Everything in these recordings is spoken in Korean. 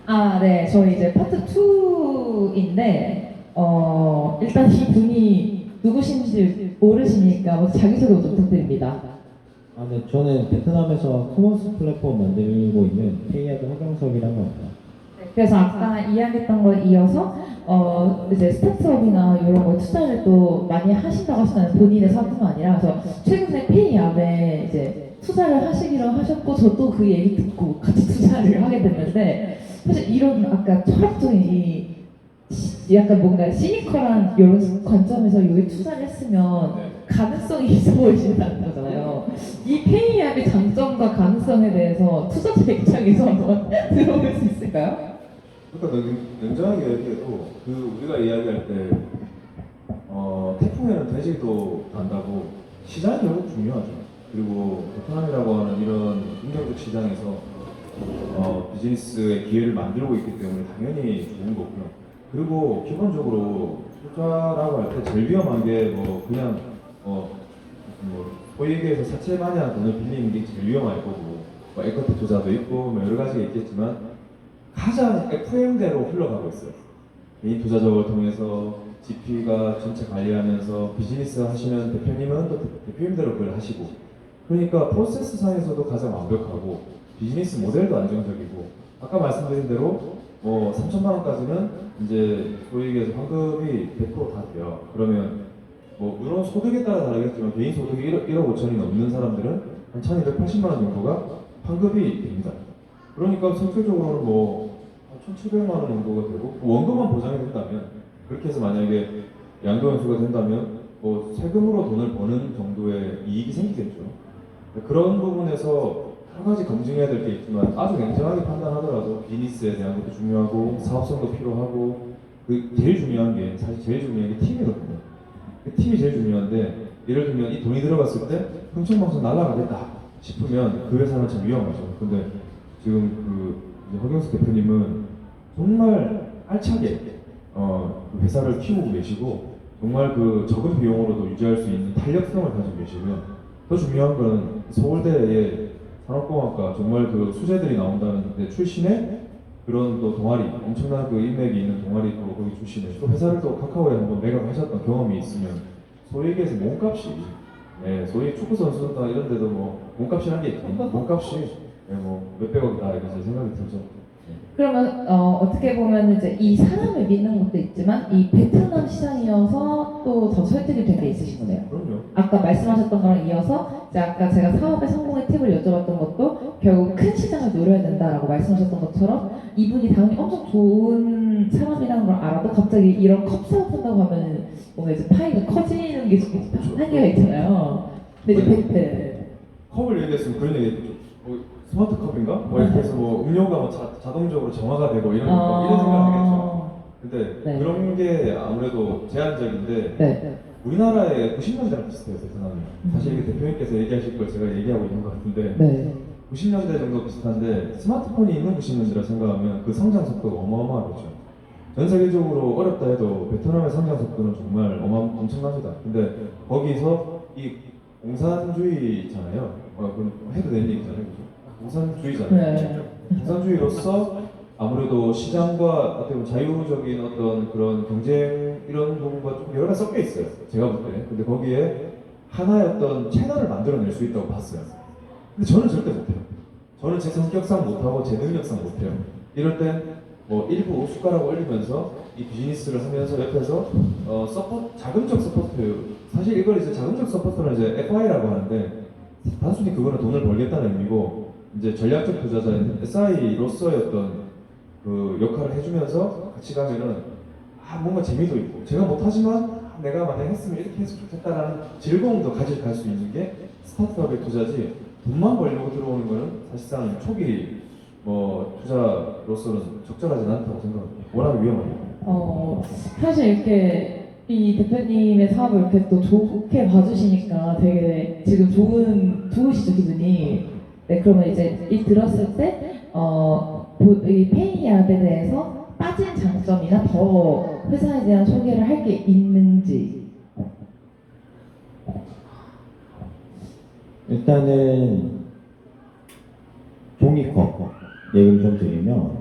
아, 네. 저희 이제 파트 2인데, 일단 이 분이 누구신지 모르시니까 먼저 자기소개 좀 부탁드립니다. 아, 네, 저는 베트남에서 커머스 플랫폼 만들고 있는 페이아드 허경석이라고 합니다. 네, 그래서 아까 이야기했던 거에 이어서, 이제 스타트업이나 이런 거 투자를 또 많이 하신다고 하시나요? 본인의 사업뿐만 아니라. 그래서 최근에 페이압에 이제 투자를 하시기로 하셨고, 저도 그 얘기 듣고 같이 투자를 하게 됐는데, 사실 이런 아까 철학적인 약간 뭔가 시니컬한 이런 관점에서 여기 투자를 했으면 가능성이 있어 보이신다는 거잖아요. 이 페이압의 장점과 가능성에 대해서 투자자 입장에서 한번 들어볼 수 있을까요? 그러니까 냉정하게 얘기해도 우리가 이야기할 때 태풍에는 돼지도 간다고 시장이 결국 중요하죠. 그리고 베트남이라고 하는 이런 긍정적 시장에서 비즈니스의 기회를 만들고 있기 때문에 당연히 좋은 거고요. 그리고 기본적으로 투자라고 할 때 제일 위험한 게 그냥 소위 얘기해서 사채 마냥 돈을 빌리는 게 제일 위험할 거고 에쿼티 투자도 있고 여러 가지가 있겠지만 가장 FM대로 흘러가고 있어요. 개인 투자적을 통해서 GP가 전체 관리하면서 비즈니스 하시는 대표님은 또 대표님대로 그걸 하시고 그러니까 프로세스 상에서도 가장 완벽하고 비즈니스 모델도 안정적이고 아까 말씀드린 대로 3천만 원까지는 이제 소위 얘기해서 환급이 100%다 돼요. 그러면 물론 소득에 따라 다르겠지만 개인 소득이 1억 5천이 넘는 사람들은 한 1280만 원 정도가 환급이 됩니다. 그러니까 전체적으로는 1,700만 원 정도가 되고 원금만 보장이 된다면 그렇게 해서 만약에 양도연수가 된다면 세금으로 돈을 버는 정도의 이익이 생기겠죠. 그런 부분에서 여러 가지 검증해야 될 게 있지만 아주 냉정하게 판단하더라도 비즈니스에 대한 것도 중요하고 사업성도 필요하고 제일 중요한 게 사실 제일 중요한 게 팀이거든요. 그 팀이 제일 중요한데 예를 들면 이 돈이 들어갔을 때 흥청망청 날아가겠다 싶으면 그 회사는 참 위험하죠. 근데 지금 허경수 대표님은 정말 알차게 그 회사를 키우고 계시고 정말 그 적은 비용으로도 유지할 수 있는 탄력성을 가지고 계시고요. 더 중요한 거는 서울대의 산업공학과 정말 그 수재들이 나온다는데 출신의 그런 또 동아리 엄청난 그 인맥이 있는 동아리 또 거기 출신에 또 회사를 또 카카오에 한번 매각하셨던 경험이 있으면 소위 얘기해서 몸값이 소위 축구 선수나 이런 데도 몸값이라는 게 있거든요. 몸값이 몇백억이다 이런 생각이 들죠. 그러면 어떻게 보면 이제 이 사람을 믿는 것도 있지만 이 베트남 시장이어서 또 더 설득이 된 게 있으신 거네요. 그럼요. 아까 말씀하셨던 거랑 이어서 이제 아까 제가 사업의 성공의 팁을 여쭤봤던 것도 결국 큰 시장을 노려야 된다라고 말씀하셨던 것처럼 이분이 당연히 엄청 좋은 사람이라는 걸 알아도 갑자기 이런 컵 사업한다고 하면 뭔가 이제 파이가 커지는 게 좀 한계가 있잖아요. 근데 이제 컵을 얘기했으면 그런 얘기 했죠. 스마트 컵인가? 이렇게 해서 음료가 자동적으로 정화가 되고 이런 생각을 하겠죠. 근데 네. 그런 게 아무래도 제한적인데 네. 우리나라의 90년대랑 비슷해요, 베트남이. 사실 이게 대표님께서 얘기하실 걸 제가 얘기하고 있는 것 같은데 네. 90년대 정도 비슷한데 스마트폰이 있는 90년대라 생각하면 그 성장 속도가 어마어마하겠죠. 전 세계적으로 어렵다 해도 베트남의 성장 속도는 정말 엄청납니다. 근데 거기서 이 공산주의잖아요. 그럼 해도 되는 얘기잖아요, 그죠? 공산주의잖아요. 네. 공산주의로서 아무래도 시장과 어떻게 보면 자유적인 어떤 그런 경쟁 이런 부분과 좀 여러 가지 섞여 있어요. 제가 볼 때. 근데 거기에 하나의 어떤 채널을 만들어낼 수 있다고 봤어요. 근데 저는 절대 못해요. 저는 제 성격상 못하고 제 능력상 못해요. 이럴 땐 일부 숟가락 올리면서 이 비즈니스를 하면서 옆에서 자금적 서포트 사실 이걸 이제 자금적 서포트는 이제 FI라고 하는데 단순히 그거는 돈을 벌겠다는 의미고 이제 전략적 투자자인 SI로서의 어떤 그 역할을 해주면서 같이 가면은 뭔가 재미도 있고 제가 못하지만 내가 만약에 했으면 이렇게 했으면 좋겠다라는 즐거움도 갈 수 있는 게 스타트업의 투자지 돈만 벌려고 들어오는 거는 사실상 초기 투자로서는 적절하지 않다고 생각합니다. 워낙 위험하니까. 사실 이렇게 이 대표님의 사업을 이렇게 또 좋게 봐주시니까 되게 지금 좋으시죠, 기분이. 네, 그러면 이제 이 들었을 때, 이 페이압에 대해서 빠진 장점이나 더 회사에 대한 소개를 할 게 있는지. 일단은 종이컵 예를 좀 드리면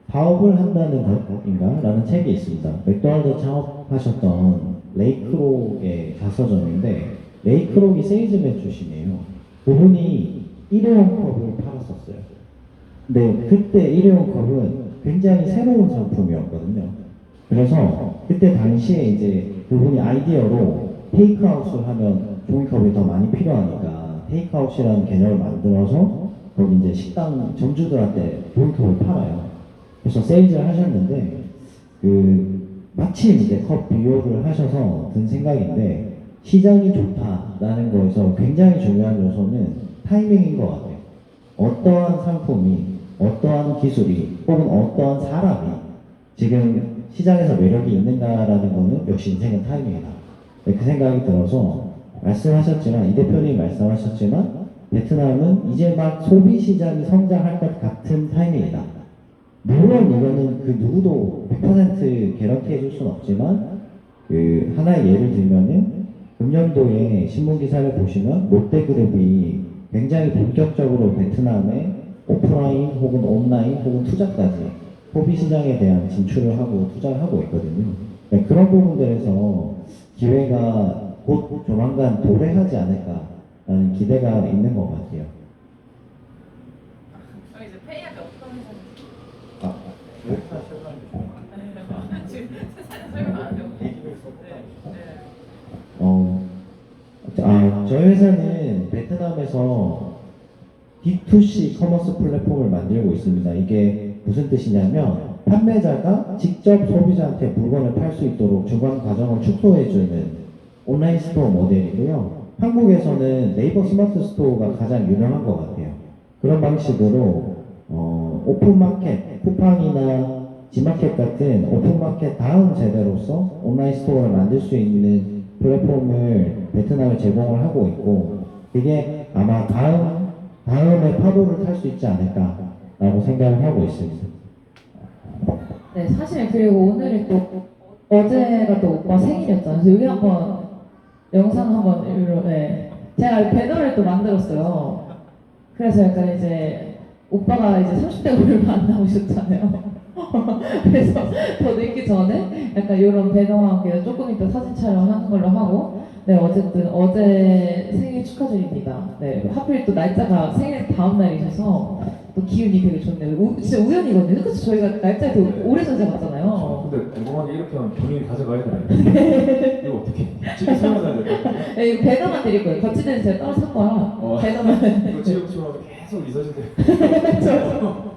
파업을 한다는 것인가? 라는 책이 있습니다. 맥도날드 창업하셨던 레이크록의 자서전인데 레이크록이 세일즈맨 출신이에요. 그분이 일회용 컵을 팔았었어요. 근데 그때 일회용 컵은 굉장히 새로운 상품이었거든요. 그래서 그때 당시에 이제 그분이 아이디어로 테이크아웃을 하면 종이컵이 더 많이 필요하니까 테이크아웃이라는 개념을 만들어서 거기 이제 식당 점주들한테 종이컵을 팔아요. 그래서 세일즈를 하셨는데 마침 이제 컵 비교를 하셔서 든 생각인데 시장이 좋다라는 거에서 굉장히 중요한 요소는 타이밍인 것 같아요. 어떠한 상품이, 어떠한 기술이, 혹은 어떠한 사람이 지금 시장에서 매력이 있는가라는 거는 역시 인생은 타이밍이다. 그 생각이 들어서 말씀하셨지만, 이 대표님 말씀하셨지만, 베트남은 이제 막 소비 시장이 성장할 것 같은 타이밍이다. 물론 이거는 그 누구도 100% 개런티 해줄 수는 없지만, 하나의 예를 들면은, 금년도에 신문 기사를 보시면 롯데그룹이 굉장히 본격적으로 베트남에 오프라인 혹은 온라인 혹은 투자까지 소비 시장에 대한 진출을 하고 투자를 하고 있거든요. 네, 그런 부분들에서 기회가 곧 조만간 도래하지 않을까라는 기대가 있는 것 같아요. 이제 페이하게 어떤 회사인지 아, 지금 세상에 설명 안 해요. 저희 회사는 베트남에서 D2C 커머스 플랫폼을 만들고 있습니다. 이게 무슨 뜻이냐면 판매자가 직접 소비자한테 물건을 팔 수 있도록 중간 과정을 축소해주는 온라인 스토어 모델이고요. 한국에서는 네이버 스마트 스토어가 가장 유명한 것 같아요. 그런 방식으로 오픈마켓, 쿠팡이나 지마켓 같은 오픈마켓 다음 세대로서 온라인 스토어를 만들 수 있는 플랫폼을 베트남에 제공을 하고 있고 그게 아마 다음에 파도를 탈 수 있지 않을까라고 생각을 하고 있습니다. 네, 사실 그리고 오늘이 또 어제가 또 오빠 생일이었잖아요. 그래서 여기 한번 영상 한번 네. 제가 배너를 또 만들었어요. 그래서 약간 이제 오빠가 이제 30대 얼마 안 나오셨잖아요. 그래서 더 늦기 전에 약간 이런 배너와 함께 조금 이따 사진 촬영하는 걸로 하고 네 어쨌든 어제 생일 축하드립니다. 네 하필 또 날짜가 생일 다음 날이셔서 또 기운이 되게 좋네요. 진짜 우연이거든요. 그치 저희가 날짜에 되게 오래전에 잡았잖아요. 근데 궁금한 게 이렇게 하면 본인이 가져가야 되나요? 이거 어떻게? 집에 세워놔야 돼요? 네, 이거 배너만 드릴 거예요. 거치대는 제가 따로 산 거라 배너만. 이거 지금처럼 계속 있어주세요.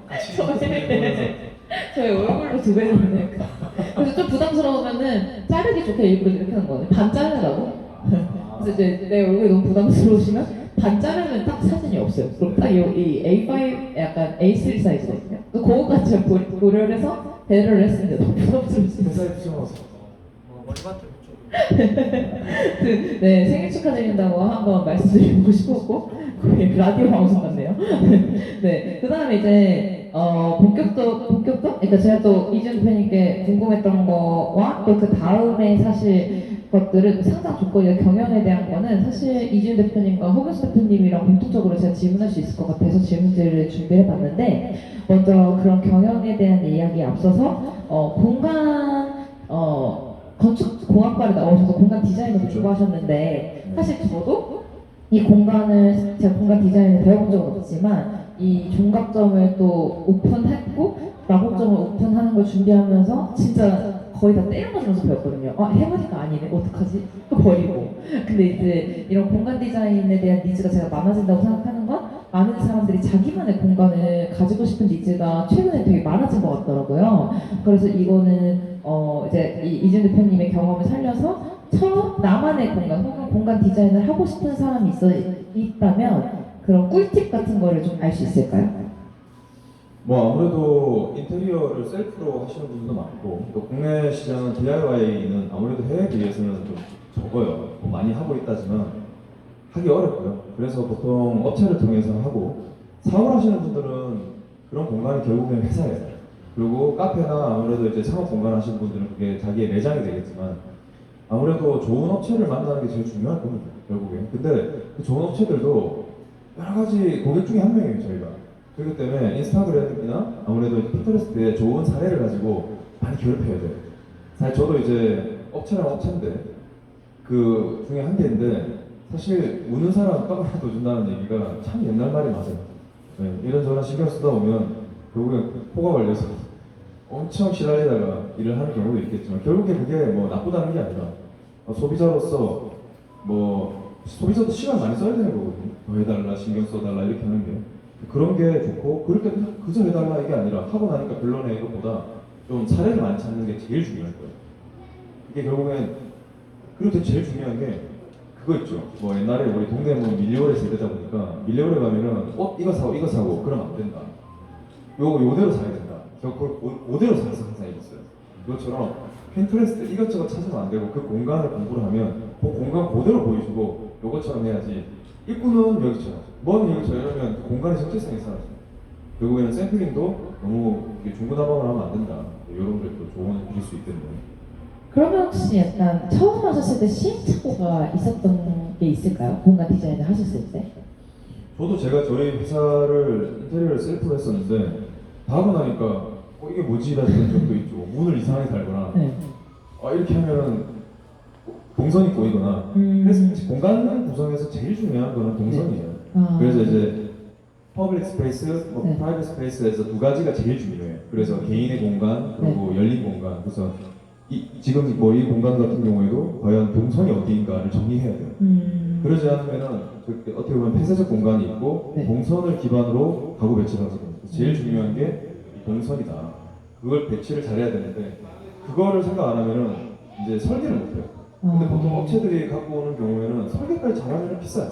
같이 보면서. 저희 얼굴로 2배 정도. 그래서 좀 부담스러우면은 자르기 좋게 일부러 이렇게 하는 거예요. 반 자르라고. 그래서 이제 내 얼굴이 너무 부담스러우시면 반 자르면 딱 사진이 없어요. 그럼 딱 이 A5 약간 A3 사이즈거든요. 그거까지 제가 고려를 해서 배려를 했는데 너무 부담스러우시죠. 회사에 붙여놓아서. 네 생일 축하드린다고 한번 말씀드리고 싶었고 거의 라디오 방송 같네요. 네 그다음에 이제 본격도 그러니까 제가 또 이준 대표님께 궁금했던 거와 또 그 다음에 사실 것들은 상장 조건이나 경영에 대한 거는 사실 이준 대표님과 허근수 대표님이랑 공통적으로 제가 질문할 수 있을 것 같아서 질문들을 준비해봤는데 먼저 그런 경영에 대한 이야기에 앞서서 공간 건축공학과를 나오셔서 공간 디자인을 공부하셨는데 사실 저도 이 공간을 제가 공간 디자인을 배워본 적은 없지만 이 종각점을 또 오픈했고 마곡점을 오픈하는 걸 준비하면서 진짜 거의 다 때려 맞으면서 배웠거든요. 해보니까 아니네. 어떡하지? 또 버리고. 근데 이제 이런 공간 디자인에 대한 니즈가 제가 많아진다고 생각하는 건 많은 사람들이 자기만의 공간을 가지고 싶은 니즈가 최근에 되게 많아진 것 같더라고요. 그래서 이거는 이제 이준 대표님의 경험을 살려서 처음 나만의 공간 혹은 공간 디자인을 하고 싶은 사람이 있다면 그런 꿀팁 같은 거를 좀 알 수 있을까요? 뭐 아무래도 인테리어를 셀프로 하시는 분들도 많고 또 국내 시장은 DIY는 아무래도 해외에 비해서는 좀 적어요. 뭐 많이 하고 있다지만 하기 어렵고요. 그래서 보통 업체를 통해서 하고 사업을 하시는 분들은 그런 공간이 결국엔 회사예요. 그리고 카페나 아무래도 이제 상업 공간 하시는 분들은 그게 자기의 매장이 되겠지만 아무래도 좋은 업체를 만나는 게 제일 중요할 겁니다. 결국엔. 근데 그 좋은 업체들도 여러 가지 고객 중에 한 명이에요 저희가. 그렇기 때문에 인스타그램이나 아무래도 핀터레스트에 좋은 사례를 가지고 많이 결합해야 돼요. 사실 저도 이제 업체랑 업체인데 그 중에 한 개인데 사실 우는 사람 떡을 하나 더 준다는 얘기가 참 옛날 말이 맞아요. 네, 이런저런 신경 쓰다 보면 결국엔 코가 걸려서 엄청 시달리다가 일을 하는 경우도 있겠지만 결국에 그게 뭐 나쁘다는 게 아니라 소비자로서 뭐 소비자도 시간 많이 써야 되는 거거든요. 더 해달라 신경 써달라 이렇게 하는 게 그런 게 좋고 그렇게 그냥 그저 해달라 이게 아니라 하고 나니까 별로네 이것보다 좀 사례를 많이 찾는 게 제일 중요할 거예요. 이게 결국엔 그리고 또 제일 중요한 게 그거 있죠. 뭐 옛날에 우리 동네 뭐 밀리오레 세대다 보니까 밀리오레 가면은 이거 사고 그러면 안 된다. 요대로 사야 된다. 저 그걸 그대로 사서 항상 입었어요. 이것처럼 핀트레스트 이것저것 찾으면 안 되고 그 공간을 공부를 하면 그 공간 그대로 보여주고 요것처럼 해야지. 입구는 여기처럼, 먼 여기처럼 이러면 그 공간의 정체성이 사라져요. 결국에는 샘플링도 너무 중구난방을 하면 안 된다. 이런 것도 조언을 드릴 수 있겠네요. 그러면 혹시 약간 처음 하셨을 때 시행착오가 있었던 게 있을까요? 공간 디자인을 하셨을 때? 저도 제가 저희 회사를 인테리어를 셀프로 했었는데 다 하고 나니까 이게 뭐지? 라는 적도 있죠. 문을 이상하게 달거나 네. 이렇게 하면은 동선이 꼬이거나 그래서 공간 구성에서 제일 중요한 거는 동선이에요. 아. 그래서 이제 퍼블릭 스페이스, 뭐 네. 프라이빗 스페이스에서 두 가지가 제일 중요해요. 그래서 개인의 공간 그리고 열린 공간. 그래서 지금 뭐 이 공간 같은 경우에도 과연 동선이 어디인가를 정리해야 돼요. 그러지 않으면은 어떻게 보면 폐쇄적 공간이 있고 네. 동선을 기반으로 가구 배치를 하거든요. 제일 중요한 게 이 동선이다. 그걸 배치를 잘해야 되는데 그거를 생각 안 하면은 이제 설계를 못 해요. 근데 보통 업체들이 갖고 오는 경우에는 설계까지 잘하면 비싸요.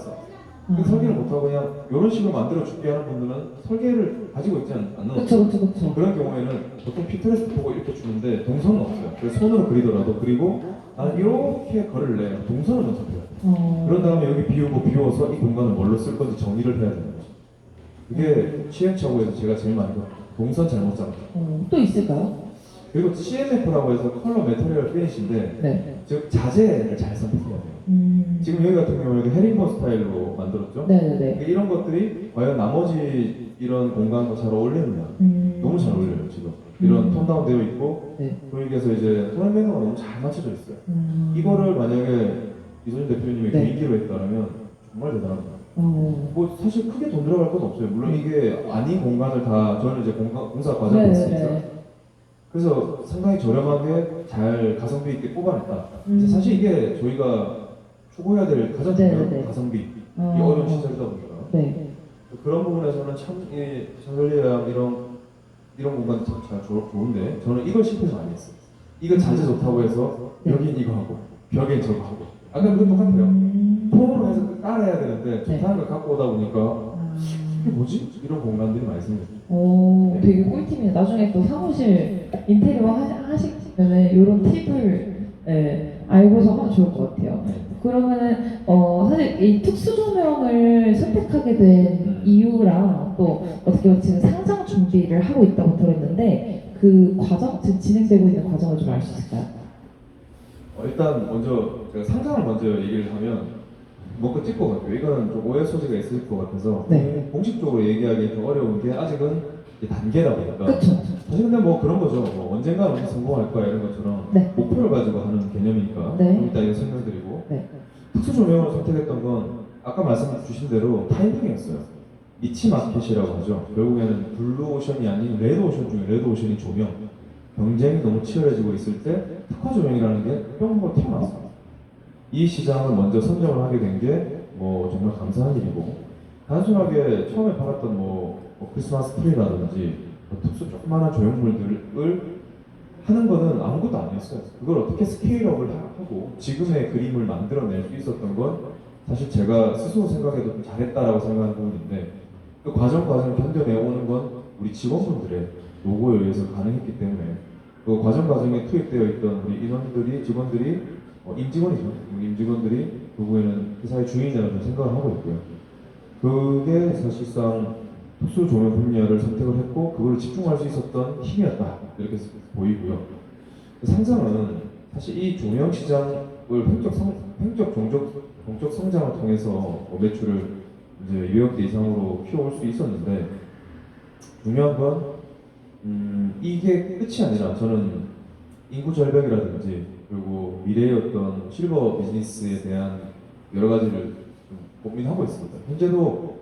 근데 설계를 못하고 그냥 이런 식으로 만들어 줄게 하는 분들은 설계를 가지고 있지 않는 그쵸. 그런 경우에는 보통 핀터레스트 보고 이렇게 주는데 동선은 없어요. 그래서 손으로 그리더라도 그리고 나는 이렇게 걸을래. 동선을 먼저 그려요. 그런 다음에 여기 비워서 이 공간을 뭘로 쓸 건지 정의를 해야 되는 거죠. 그게 시행착오에서 제가 제일 많이 봤어요. 동선 잘못 잡았다. 또 있을까요? 그리고 CMF라고 해서 컬러 매터리얼 피니시인데 네. 즉 자재를 잘 선택해야 돼요. 지금 여기 같은 경우에도 헤링본 스타일로 만들었죠. 네네네. 이런 것들이 과연 나머지 이런 공간과 잘 어울리느냐. 너무 잘 어울려요 지금. 이런 톤 다운 되어 있고 네. 그래서 이제 토널 매너가 너무 잘 맞춰져 있어요. 이거를 만약에 이소진 대표님이 네. 개인기로 했다면 정말 대단합니다. 뭐 사실 크게 돈 들어갈 건 없어요. 물론 이게 아닌 공간을 다 저는 이제 공사 과정을 했으니까 네네. 그래서 상당히 저렴하게 잘 가성비 있게 뽑아냈다. 사실 이게 저희가 추구해야 될 가장 중요한 네네. 가성비 이 어려운 시절이다 보니까 네. 그런 부분에서는 참 샹들리아 이런 공간 참 좋은데 저는 이걸 실패를 많이 했어요. 이거 자재 좋다고 해서 여긴 이거 하고 벽엔 저거 하고 아까 그거 똑같아요. 폼으로 해서 깔아야 되는데 좋다는 걸 갖고 오다 보니까 이게 뭐지? 이런 공간들이 많이 생겼어요. 오, 되게 꿀팁이네. 나중에 또 사무실 인테리어 하시면은 이런 팁을 알고서 하면 좋을 것 같아요. 그러면은 사실 이 특수 조명을 선택하게 된 이유랑 또 어떻게 보면 지금 상장 준비를 하고 있다고 들었는데 그 과정, 지금 진행되고 있는 과정을 좀 알 수 있을까요? 일단 먼저 제가 상장을 먼저 얘기를 하면 뭔가 찔것 같아요. 이거는 좀 오해 소지가 있을 것 같아서 네. 공식적으로 얘기하기 좀 어려운 게 아직은 단계다 보니까 그렇죠. 사실 근데 뭐 그런 거죠. 뭐 언젠가 우리 성공할 거야 이런 것처럼 네. 목표를 가지고 하는 개념이니까 네. 좀 이따 이거 설명드리고 네. 특수 조명을 선택했던 건 아까 말씀 주신 대로 타이밍이었어요. 니치 마켓이라고 하죠. 결국에는 블루 오션이 아닌 레드 오션 중에 레드 오션이 조명 경쟁이 너무 치열해지고 있을 때 특화 조명이라는 게 뿅 하고 튀어나왔어요. 이 시장을 먼저 선정을 하게 된 게 뭐 정말 감사한 일이고 단순하게 처음에 팔았던 뭐 크리스마스 트리라든지 특수 조그마한 조형물들을 하는 거는 아무것도 아니었어요. 그걸 어떻게 스케일업을 하고 지금의 그림을 만들어낼 수 있었던 건 사실 제가 스스로 생각해도 좀 잘했다라고 생각하는 부분인데 그 과정을 견뎌내오는 건 우리 직원분들의 노고에 의해서 가능했기 때문에 그 과정에 투입되어 있던 우리 인원들이 직원들이 임직원이죠. 임직원들이 결국에는 회사의 주인이라는 생각을 하고 있고요. 그게 사실상 특수 조명 분야를 선택을 했고 그걸 집중할 수 있었던 힘이었다 이렇게 보이고요. 상장은 사실 이 조명 시장을 횡적 종족 성장을 통해서 매출을 이제 200대 이상으로 키워올 수 있었는데 중요한 건 이게 끝이 아니라 저는 인구 절벽이라든지 그리고 미래의 어떤 실버 비즈니스에 대한 여러 가지를 좀 고민하고 있습니다. 현재도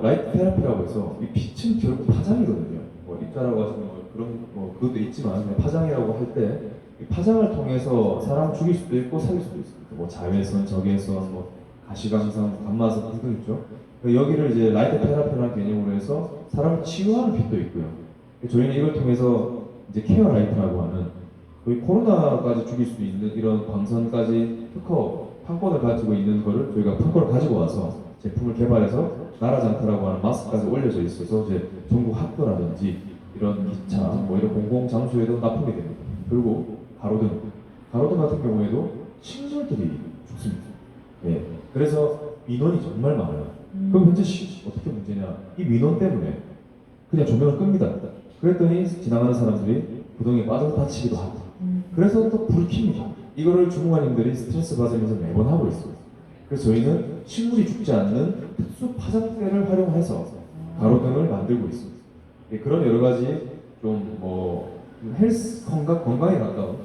라이트 테라피라고 해서 이 빛은 결국 파장이거든요. 뭐 입자라고 하시는 뭐 그런 뭐 그것도 있지만 그냥 파장이라고 할 때 이 파장을 통해서 사람 죽일 수도 있고 살릴 수도 있습니다. 뭐 자외선, 적외선, 뭐 가시광선, 감마선 등등 있죠. 여기를 이제 라이트 테라피라는 개념으로 해서 사람을 치유하는 빛도 있고요. 저희는 이걸 통해서 이제 케어 라이트라고 하는 거의 코로나까지 죽일 수 있는 이런 광선까지 특허 판권을 가지고 있는 거를 저희가 판권을 가지고 와서 제품을 개발해서 나라장터라고 하는 마스크까지 올려져 있어서 이제 전국 학교라든지 이런 기차 뭐 이런 공공 장소에도 납품이 됩니다. 그리고 가로등 같은 경우에도 식물들이 죽습니다. 예. 그래서 민원이 정말 많아요. 그럼 현재 어떻게 문제냐? 이 민원 때문에 그냥 조명을 끕니다. 그랬더니 지나가는 사람들이 구덩이에 빠져서 다치기도 하고. 그래서 또 불을 킵니다. 이거를 주무관님들이 스트레스 받으면서 매번 하고 있어요. 그래서 저희는 식물이 죽지 않는 특수 파장대를 활용해서 가로등을 만들고 있습니다. 예, 그런 여러 가지 좀 뭐 헬스 건강에 가까운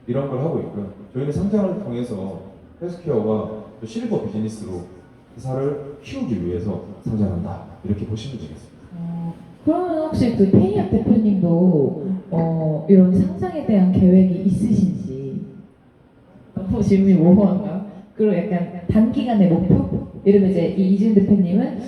이런 걸 하고 있고요. 저희는 상장을 통해서 헬스케어와 실버 비즈니스로 회사를 키우기 위해서 상장한다 이렇게 보시면 되겠습니다. 그러면 혹시 그 페이압 대표님도 이런 상장에 대한 계획이 있으신지? 너무 질문이 모호한가요? 그리고 약간 단기간의 목표? 예를 들면 이제 이준 대표님은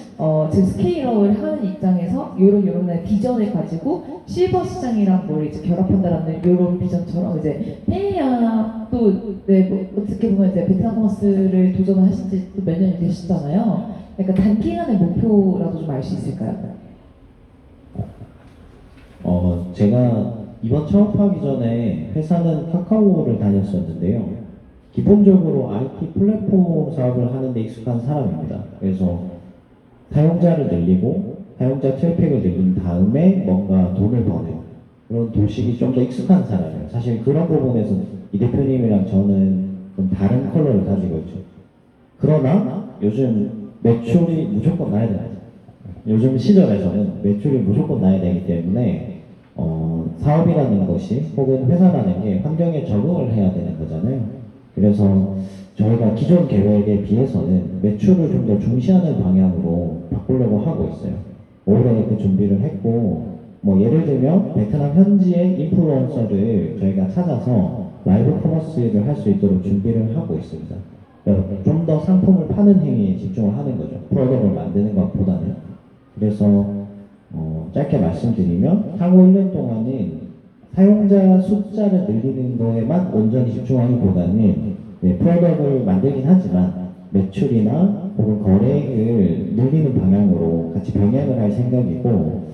지금 스케일업을 하는 입장에서 요런 비전을 가지고 실버 시장이랑 뭘 이제 결합한다라는 요런 비전처럼 이제 페이압도 뭐 어떻게 보면 이제 베트남 커머스를 도전하신 지 또 몇 년이 되시잖아요. 약간 단기간의 목표라도 좀 알 수 있을까요? 제가 이번 창업하기 전에 회사는 카카오를 다녔었는데요. 기본적으로 IT 플랫폼 사업을 하는데 익숙한 사람입니다. 그래서 사용자를 늘리고 사용자 트래픽을 늘린 다음에 뭔가 돈을 버는 그런 도식이 좀 더 익숙한 사람이에요. 사실 그런 부분에서 이 대표님이랑 저는 좀 다른 컬러를 가지고 있죠. 그러나 요즘 매출이 무조건 나야 돼요. 요즘 시절에서는 매출이 무조건 나야 되기 때문에 사업이라는 것이 혹은 회사라는 게 환경에 적응을 해야 되는 거잖아요. 그래서 저희가 기존 계획에 비해서는 매출을 좀 더 중시하는 방향으로 바꾸려고 하고 있어요. 올해 그 준비를 했고, 뭐 예를 들면 베트남 현지의 인플루언서를 저희가 찾아서 라이브 커머스를 할 수 있도록 준비를 하고 있습니다. 좀 더 상품을 파는 행위에 집중을 하는 거죠. 프로덕트를 만드는 것보다는. 그래서 짧게 말씀드리면 향후 1년 동안은 사용자 숫자를 늘리는 거에만 온전히 집중하기보다는 프로덕트를 만들긴 하지만 매출이나 혹은 거래액을 늘리는 방향으로 같이 병행을 할 생각이고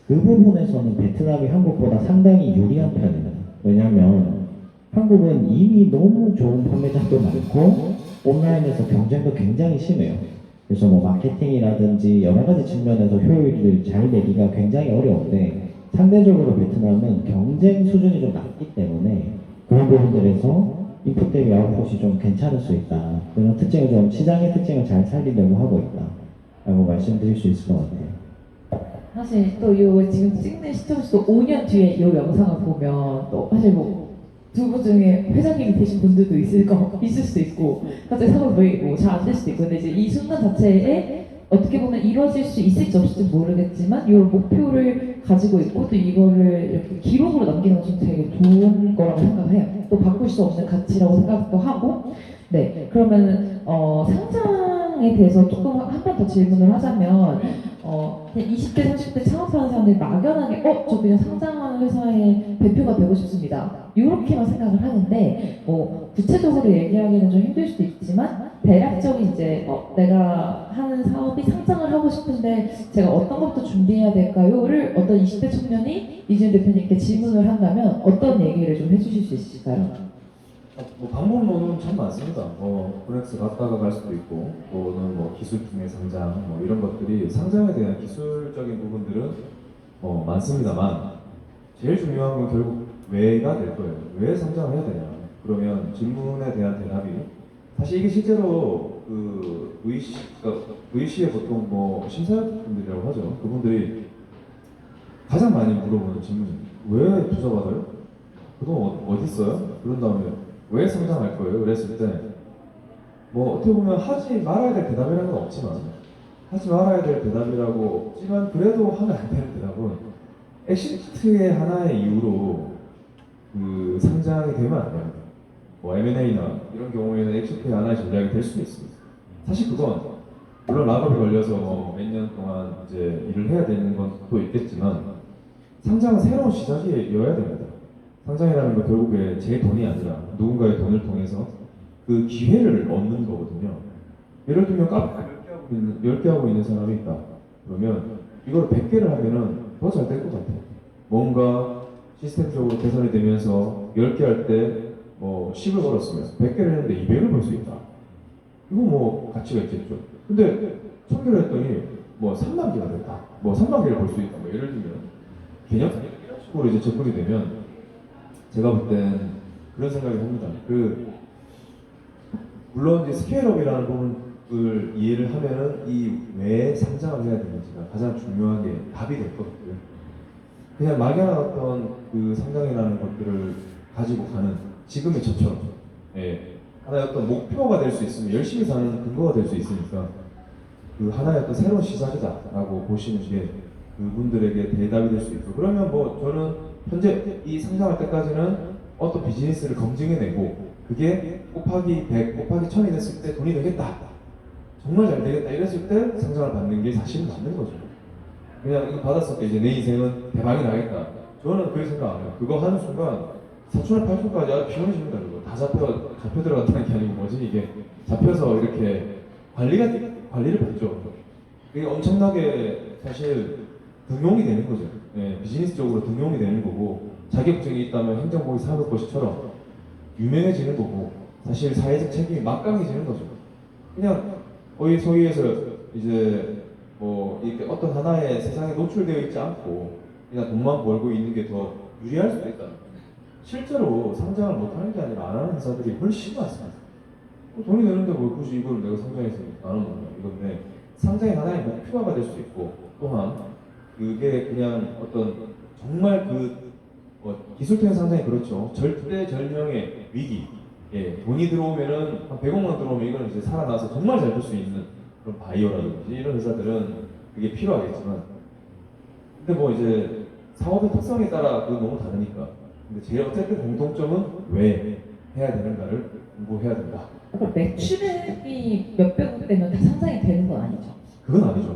그 부분에서는 베트남이 한국보다 상당히 유리한 편입니다. 왜냐하면 한국은 이미 너무 좋은 판매자도 많고 온라인에서 경쟁도 굉장히 심해요. 그래서 뭐 마케팅이라든지 여러 가지 측면에서 효율을 잘 내기가 굉장히 어려운데 상대적으로 베트남은 경쟁 수준이 좀 낮기 때문에 그런 부분들에서 인풋 대비 아웃풋이 좀 괜찮을 수 있다. 그런 특징을 좀 시장의 특징을 잘 살리려고 하고 있다. 라고 말씀드릴 수 있을 것 같아요. 사실 또 요 지금 찍는 시점에서 5년 뒤에 이 영상을 보면 또 사실 뭐 두 분 중에 회장님이 되신 분들도 있을 수도 있고 갑자기 사업이 뭐잘 안 될 수도 있고 근데 이제 이 순간 자체에 어떻게 보면 이루어질 수 있을지 없을지 모르겠지만 이런 목표를 가지고 있고 또 이거를 이렇게 기록으로 남기는 건 좀 되게 좋은 거라고 생각해요. 또 바꿀 수 없는 가치라고 생각도 하고 네 그러면은 상장에 대해서 조금 한 번 더 질문을 하자면 그냥 20대 30대 창업하는 사람들이 막연하게 저 그냥 상장하는 회사의 대표가 되고 싶습니다 이렇게만 생각을 하는데 뭐 구체적으로 얘기하기는 좀 힘들 수도 있지만 대략적인 이제 내가 하는 사업이 상장을 하고 싶은데 제가 어떤 것부터 준비해야 될까요?를 어떤 20대 청년이 이준 대표님께 질문을 한다면 어떤 얘기를 좀 해주실 수 있을까요? 뭐 방법론은 참 많습니다. 코넥스 갔다가 갈 수도 있고 또는 뭐 기술품의 상장 뭐 이런 것들이 상장에 대한 기술적인 부분들은 많습니다만 제일 중요한 건 결국 왜가 될 거예요. 왜 상장을 해야 되냐? 그러면 질문에 대한 대답이 사실 이게 실제로 그 VC에 보통 뭐 심사위원분들이라고 하죠. 그분들이 가장 많이 물어보는 질문이 왜 투자 받아요? 그돈 어디 있어요? 그런 다음에 왜 성장할 거예요? 그랬을 때 뭐 어떻게 보면 하지 말아야 될 대답이라는 건 없지만 하지 말아야 될 대답이라고 하지만 그래도 하면 안 되는 대답은 엑시트의 하나의 이유로 그 상장이 되면 안 됩니다. 뭐 M&A나 이런 경우에는 엑시트의 하나의 전략이 될 수도 있습니다. 사실 그건 물론 락업이 걸려서 몇 년 동안 이제 일을 해야 되는 것도 있겠지만 상장은 새로운 시작이어야 됩니다. 상장이라는 건 결국에 제 돈이 아니라 누군가의 돈을 통해서 그 기회를 얻는 거거든요. 예를 들면 카페 10개 하고 있는 사람이 있다. 그러면 이걸 100개를 하면은 더 잘 될 것 같아요. 뭔가 시스템적으로 개선이 되면서 10개 할 때 뭐 10을 벌었으면 100개를 했는데 200을 벌 수 있다. 이거 뭐 가치가 있겠죠. 근데 1000개를 했더니 뭐 3만 개가 됐다. 뭐 3만 개를 벌 수 있다. 뭐 예를 들면 개념 이런 식으로 이제 접근이 되면 제가 볼 땐 그런 생각이 듭니다. 물론 이제 스케일업이라는 부분을 이해를 하면은 이 왜 상장을 해야 되는지가 가장 중요한 게 답이 될 것 같고요. 그냥 막연한 어떤 그 상장이라는 것들을 가지고 가는 지금의 저처럼 하나의 어떤 목표가 될 수 있으면 열심히 사는 근거가 될 수 있으니까 그 하나의 어떤 새로운 시작이다라고 보시는 게 그분들에게 대답이 될 수 있고 그러면 뭐 저는 현재 이 상장할 때까지는 어떤 비즈니스를 검증해내고 그게 곱하기 100, 곱하기 1000이 됐을 때 돈이 되겠다. 정말 잘 되겠다. 이랬을 때 상장을 받는 게 사실은 맞는 거죠. 그냥 이거 받았을 때 이제 내 인생은 대박이 나겠다. 저는 그렇게 생각 안 해요. 그거 하는 순간 사촌의 8촌까지 아주 피곤해집니다. 그거 다 잡혀 들어갔다는 게 아니고 뭐지 이게 잡혀서 이렇게 관리를 받죠. 이게 엄청나게 사실 등용이 되는 거죠. 비즈니스적으로 등용이 되는 거고 자격증이 있다면 행정복위 사법고시처럼 유명해지는 거고 사실 사회적 책임이 막강해지는 거죠. 그냥 거의 소위에서 이제 뭐 이렇게 어떤 하나의 세상에 노출되어 있지 않고 그냥 돈만 벌고 있는 게 더 유리할 수도 있다. 실제로 상장을 못하는 게 아니라 안 하는 회사들이 훨씬 많습니다. 돈이 되는데 뭐 굳이 이걸 내가 상장해서 안 하는 거냐 이건데 상장이 하나의 목표가 될 수 있고 또한 그게 그냥 어떤 정말 기술적인 상장이 그렇죠. 절대절명의 위기. 돈이 들어오면은 한 100억만 들어오면 이거는 이제 살아나서 정말 잘 될 수 있는 그런 바이오라든지 이런 회사들은 그게 필요하겠지만 근데 뭐 이제 사업의 특성에 따라 그 너무 다르니까 근데 제일 어쨌든 공통점은 왜 해야 되는가를 공부해야 된다. 그러니까 매출액이 몇백억 되면 다 상장이 되는 건 아니죠. 그건 아니죠.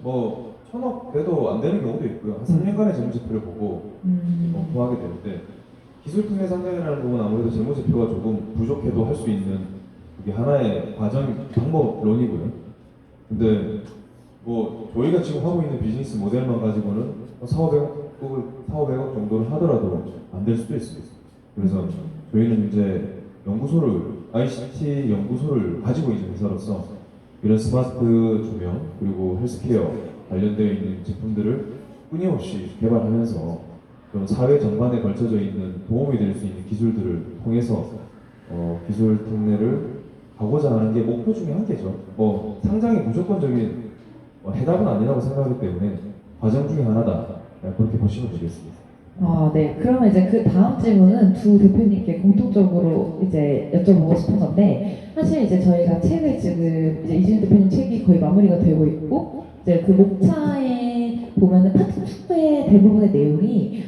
뭐 1000억 돼도 안 되는 경우도 있고요. 한 3년간의 재무제표를 보고 구하게 되는데 기술통계 상장이라는 부분은 아무래도 재무제표가 조금 부족해도 할 수 있는 그게 하나의 방법론이고요. 근데 뭐 저희가 지금 하고 있는 비즈니스 모델만 가지고는 4,500억 정도를 하더라도 안 될 수도 있습니다. 그래서 저희는 이제 ICT 연구소를 가지고 있는 회사로서 이런 스마트 조명 그리고 헬스케어 관련되어 있는 제품들을 끊임없이 개발하면서 그런 사회 전반에 걸쳐져 있는 도움이 될 수 있는 기술들을 통해서 기술 특례를 가고자 하는 게 목표 중에 한 개죠. 뭐 상장이 무조건적인 해답은 아니라고 생각하기 때문에 과정 중에 하나다. 그렇게 보시면 되겠습니다. 네. 그러면 이제 그 다음 질문은 두 대표님께 공통적으로 이제 여쭤보고 싶은 건데, 사실 이제 저희가 책을 지금 이제 이준 대표님 책이 거의 마무리가 되고 있고, 이제 그 목차에 보면은 파트 2의 대부분의 내용이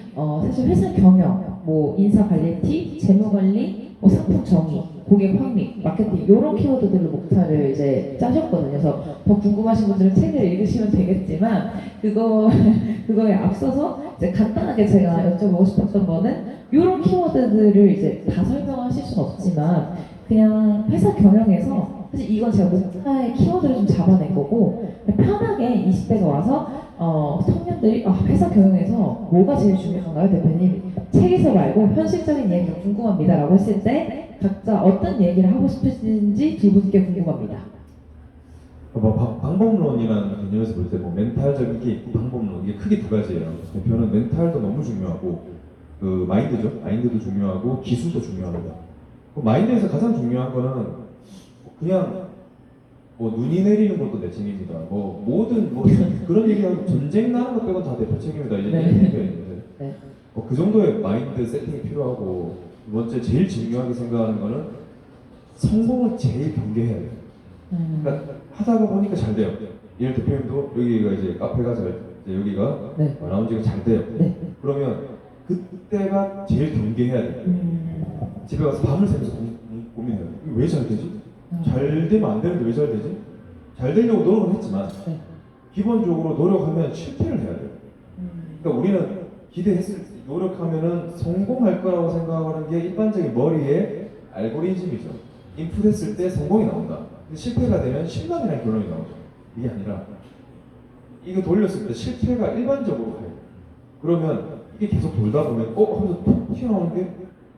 사실 회사 경영, 뭐 인사 관리 팁, 재무 관리, 뭐 상품 정의, 고객 확립, 마케팅 이런 키워드들로 목차를 이제 짜셨거든요. 그래서 더 궁금하신 분들은 책을 읽으시면 되겠지만 그거에 앞서서 이제 간단하게 제가 여쭤보고 싶었던 거는 이런 키워드들을 이제 다 설명하실 수는 없지만 그냥 회사 경영에서 사실 이건 제가 목차의 키워드를 좀 잡아낸 거고 편하게 20대가 와서 청년들이 회사 경영에서 뭐가 제일 중요한가요, 대표님? 책에서 말고 현실적인 얘기가 궁금합니다라고 했을 때 각자 어떤 얘기를 하고 싶으신지 두 분께 궁금합니다. 방법론이라는 개념에서 볼 때 멘탈적인 게 있고 방법론 이게 크게 두 가지예요. 대표는 멘탈도 너무 중요하고 그 마인드도 중요하고 기술도 중요합니다. 그 마인드에서 가장 중요한 거는 그냥 뭐 눈이 내리는 것도 내 책임이다. 뭐 모든 뭐 그런 얘기하고 전쟁 나는 것 빼곤 다 대표 책임이다. 이런 네. 얘기가 있는데 네. 그 정도의 마인드 세팅이 필요하고 두 번째 제일 중요하게 생각하는 거는 성공을 제일 경계해야 돼요. 그러니까 하다가 보니까 잘 돼요. 예를 대표님도 여기가 이제 카페가 이제 여기가 네. 라운지가 잘 돼요. 네. 그러면 그때가 제일 경계해야 돼요. 집에 가서 밤을 새면서 고민해요. 이거 왜 잘 되지? 잘 되면 안 되는데 왜 잘 되지? 잘 되려고 노력은 했지만 네. 기본적으로 노력하면 실패를 해야 돼요. 그러니까 우리는 기대했을 때 노력하면은 성공할 거라고 생각하는 게 일반적인 머리의 알고리즘이죠. 인풋했을 때 성공이 나온다. 근데 실패가 되면 실망이라는 결론이 나오죠. 이게 아니라 이거 돌렸을 때 실패가 일반적으로 가요. 그러면 이게 계속 돌다 보면 하면서 툭 튀어나오는 게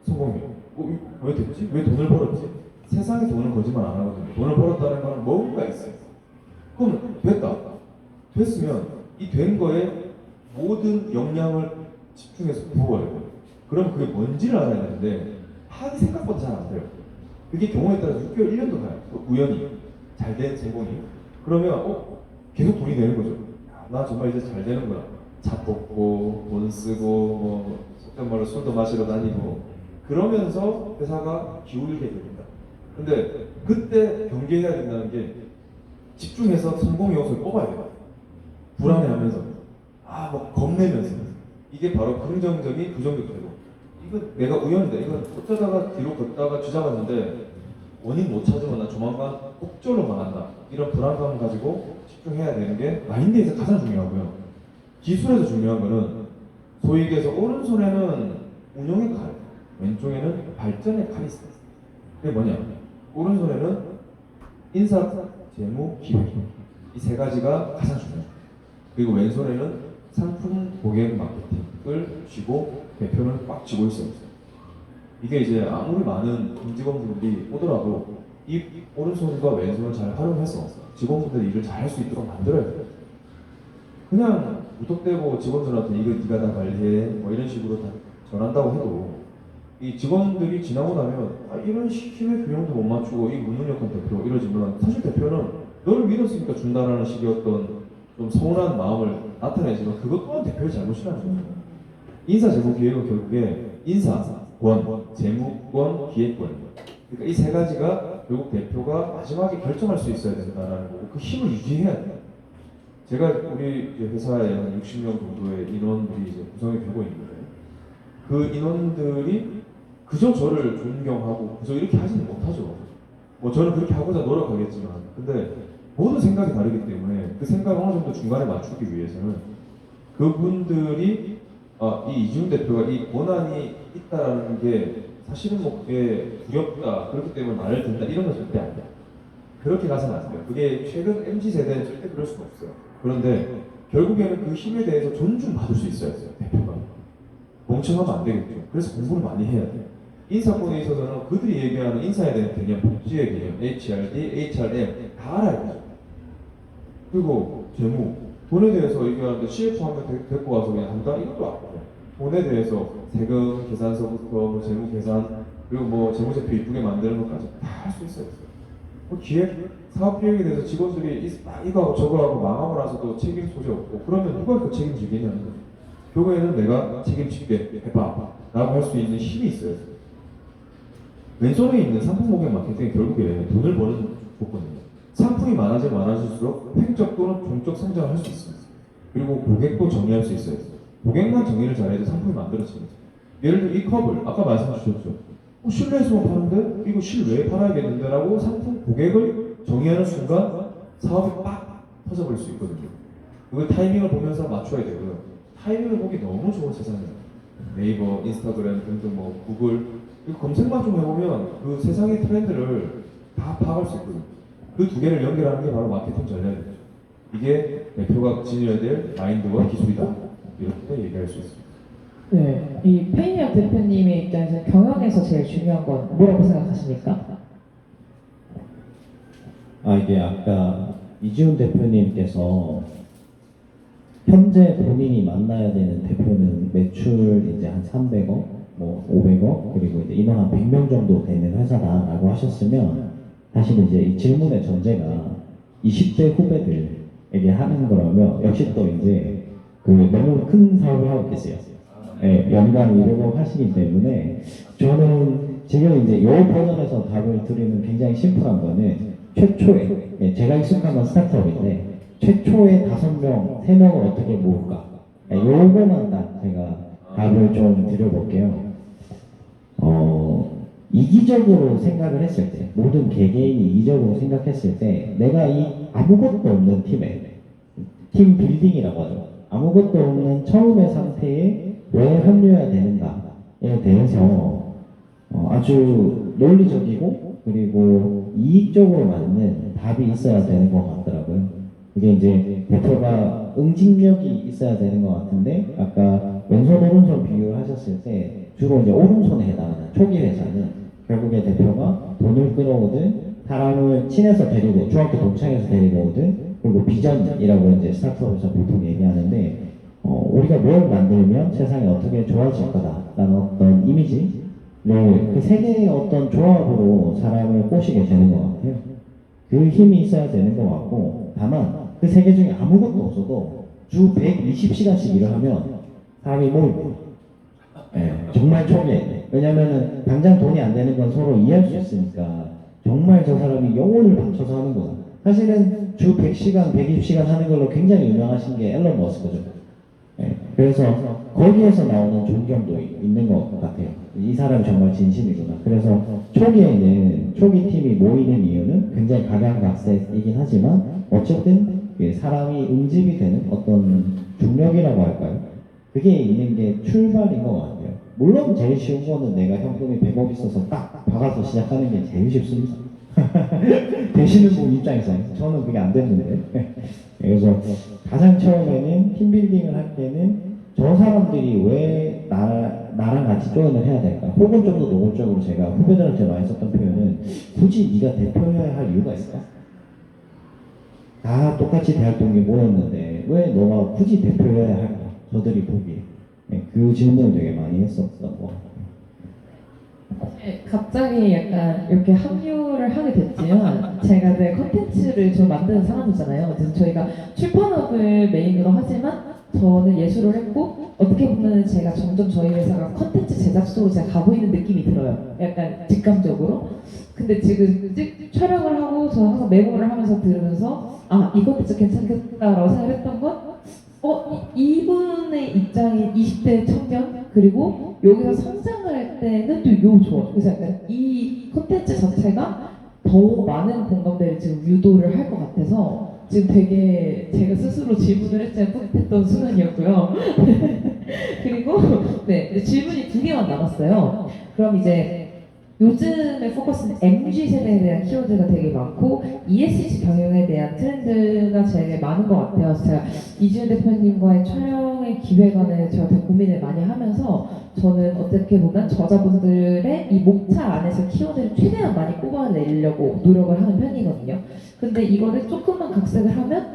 성공이에요. 왜 됐지? 왜 돈을 벌었지? 세상에 돈은 거짓말 안 하거든요. 돈을 벌었다는 건 뭔가 있어요. 그럼 됐다. 됐으면 이 된 거에 모든 역량을 집중해서 부어야 돼요. 그럼 그게 뭔지를 알아야 되는데 파악이 생각보다 잘 안 돼요. 그게 경우에 따라서 6개월, 1년도 가요. 우연히 잘 된 성공이. 그러면 계속 돈이 되는 거죠. 나 정말 이제 잘 되는구나. 차 뽑고 돈 쓰고 뭐 속된 말로 술도 마시러 다니고 그러면서 회사가 기울게 됩니다. 근데 그때 경계해야 된다는 게 집중해서 성공 요소를 뽑아야 돼요. 불안해하면서 뭐 겁내면서 이게 바로 긍정적인 부정적 태도. 이거 내가 우연이다. 이건 어쩌다가 뒤로 걷다가 쥐잡았는데 원인 못 찾으면 나 조만간 꼭절로 망한다. 이런 불안감을 가지고 집중해야 되는 게 마인드에서 가장 중요하고요. 기술에서 중요한 거는 소위 얘기해서 오른손에는 운용의 칼, 왼쪽에는 발전의 칼이 있어요. 그게 뭐냐? 오른손에는 인사, 재무, 기획 이 세 가지가 가장 중요해요. 그리고 왼손에는 상품, 고객, 마케팅을 쥐고 대표는 꽉 쥐고 있어요. 이게 이제 아무리 많은 임직원분들이 오더라도 이 오른손과 왼손을 잘 활용해서 직원분들이 일을 잘 할 수 있도록 만들어야 돼요. 그냥 무턱대고 직원들한테 이거 네가 다 관리해 뭐 이런 식으로 다 전한다고 해도 이 직원들이 지나고 나면 이런 힘의 균형도 못 맞추고 이 무능력한 대표 이러지만 사실 대표는 너를 믿었으니까 준다라는 식의 어떤 좀 서운한 마음을 나타내지만 그것 또한 대표의 잘못이라는 거죠. 인사 재무 기획은 결국에 인사, 권, 재무권, 기획권입니다. 그러니까 이 세 가지가 결국 대표가 마지막에 결정할 수 있어야 된다는 거고 그 힘을 유지해야 돼요. 제가 우리 회사에 한 60명 정도의 인원들이 이제 구성이 되고 있는데 그 인원들이 그저 저를 존경하고 그저 이렇게 하지는 못하죠. 뭐 저는 그렇게 하고자 노력하겠지만 근데 모든 생각이 다르기 때문에 그 생각을 어느 정도 중간에 맞추기 위해서는 그분들이 이 이준우 대표가 이 권한이 있다라는 게 사실은 뭐 그게 두렵다 그렇기 때문에 말을 듣는다 이런 건 절대 안 돼요. 그렇게 가서는 안 돼요. 그게 최근 MZ세대는 절대 그럴 수가 없어요. 그런데 결국에는 그 힘에 대해서 존중받을 수 있어야 돼요. 대표가 멍청하면 안 되겠죠. 그래서 공부를 많이 해야 돼요. 인사권에 있어서는 그들이 얘기하는 인사에 대한 개념, 복지의 개념, HRD, HRM 다 알아야 돼요. 그리고 재무, 돈에 대해서 얘기하는데 CF 한 명 데리고 와서 그냥 한다? 이것도 안 돼요. 돈에 대해서 세금 계산서부터 뭐 재무 계산 그리고 뭐 재무제표 이쁘게 만드는 것까지 다 할 수 있어요. 뭐 기획, 사업 기획에 대해서 직원들이 이거 하고 저거 하고 망하고 나서도 책임 소재 없고 그러면 누가 그 책임지겠냐는 거죠. 결국에는 내가 책임질게 해봐 라고 할 수 있는 힘이 있어요. 왼손에 있는 상품 고객 마케팅이 결국에 돈을 버는 조건이에요. 상품이 많아지면 많아질수록 횡적 또는 종적 성장을 할 수 있습니다. 그리고 고객도 정의할 수 있어요. 고객만 정의를 잘해도 상품이 만들어집니다. 예를 들어 이 컵을 아까 말씀 주셨죠. 실내에서만 파는데 이거 실외에 팔아야겠는데 라고 상품 고객을 정의하는 순간 사업이 빡 터져버릴 수 있거든요. 그걸 타이밍을 보면서 맞춰야 되고요. 타이밍을 보기 너무 좋은 세상이에요. 네이버, 인스타그램 등등 뭐 구글 이거 검색만 좀 해보면 그 세상의 트렌드를 다 파악할 수 있거든요. 그 두 개를 연결하는 게 바로 마케팅 전략이죠. 이게 대표가 지녀야 될 마인드와 기술이다. 이렇게 얘기할 수 있습니다. 네, 이 페이니아 대표님의 입장에서 경영에서 제일 중요한 건 뭐라고 생각하십니까? 이게 아까 이지훈 대표님께서 현재 본인이 만나야 되는 대표는 매출 이제 한 300억, 뭐 500억, 그리고 이제 인원 한 100명 정도 되는 회사다라고 하셨으면 사실 이제 이 질문의 전제가 20대 후배들에게 하는 거라면 역시 또 이제 그 너무 큰 사업을 하고 계세요. 예, 연간 200억 하시기 때문에 저는 지금 이제 이 버전에서 답을 드리는 굉장히 심플한 거는 최초에 제가 익숙한 건 스타트업인데 최초의 5명, 3명을 어떻게 모을까 요거만 딱 제가 답을 좀 드려볼게요. 이기적으로 생각을 했을 때 모든 개개인이 이기적으로 생각했을 때 내가 이 아무것도 없는 팀 빌딩이라고 하죠. 아무것도 없는 처음의 상태에 왜 합류해야 되는가에 대해서 아주 논리적이고 그리고 이익적으로 맞는 답이 있어야 되는 것 같더라고요. 그게 이제 대표가 응징력이 있어야 되는 것 같은데 아까 왼손 오른손 비유를 하셨을 때 주로 이제 오른손에 해당하는 초기 회사는 결국에 대표가 돈을 끌어오든 사람을 친해서 데리고 중학교 동창회에서 데리고 오든 그리고 비전이라고 이제 스타트업에서 보통 얘기하는데 우리가 뭘 만들면 세상이 어떻게 좋아질 거다라는 어떤 이미지를 그 세 개의 어떤 조합으로 사람을 꼬시게 되는 것 같아요. 그 힘이 있어야 되는 것 같고 다만 그 세 개 중에 아무것도 없어도 주 120시간씩 일을 하면 사람이 모입니다. 네, 정말 초기에. 왜냐면은 당장 돈이 안 되는 건 서로 이해할 수 있으니까 정말 저 사람이 영혼을 바쳐서 하는구나. 사실은 주 100시간, 120시간 하는 걸로 굉장히 유명하신 게 앨런 머스크죠. 네, 그래서 거기에서 나오는 존경도 있는 것 같아요. 이 사람이 정말 진심이구나. 그래서 초기에는 초기 팀이 모이는 이유는 굉장히 각양각색이긴 하지만 어쨌든 사람이 응집이 되는 어떤 중력이라고 할까요? 그게 있는 게 출발인 것 같아요. 물론 제일 쉬운 거는 내가 현금이 100억 있어서 딱 박아서 시작하는 게 제일 쉽습니다. 되시는 분 입장에서 저는 그게 안 됐는데 그래서 가장 처음에는 팀빌딩을 할 때는 저 사람들이 왜 나랑 같이 조인을 해야 될까? 혹은 좀 더 노골적으로 제가 후배들한테 많이 썼던 표현은 굳이 네가 대표해야 할 이유가 있을까? 다 똑같이 대학 동기 모였는데 왜 너가 굳이 대표해야 할까? 저들이 보기에 그 질문을 되게 많이 했었던 것 같아요. 갑자기 약간 이렇게 합류를 하게 됐지만 제가 내 컨텐츠를 좀 만드는 사람이잖아요. 그래서 저희가 출판업을 메인으로 하지만 저는 예술을 했고 어떻게 보면 제가 점점 저희 회사가 컨텐츠 제작소로 제가 가고 있는 느낌이 들어요. 약간 직감적으로. 근데 지금 촬영을 하고 저는 항상 메모를 하면서 들으면서 아 이 컨텐츠 괜찮겠다라고 생각했던 건 이분의 입장인 20대 청년 그리고 여기서 성장을 할 때는 또 요 좋아. 그래서 약간 이 콘텐츠 자체가 더 많은 공감대를 지금 유도를 할 것 같아서 지금 되게 제가 스스로 질문을 했지만 뿌듯했던 순간이었고요. 그리고 네 질문이 2개만 남았어요. 그럼 이제 요즘의 포커스는 MZ 세대에 대한 키워드가 되게 많고 ESG 경영에 대한 트렌드가 되게 많은 것 같아요. 그래서 제가 이지훈 대표님과의 촬영의 기획안을 제가 되게 고민을 많이 하면서 저는 어떻게 보면 저자분들의 이 목차 안에서 키워드를 최대한 많이 뽑아내려고 노력을 하는 편이거든요. 근데 이거를 조금만 각색을 하면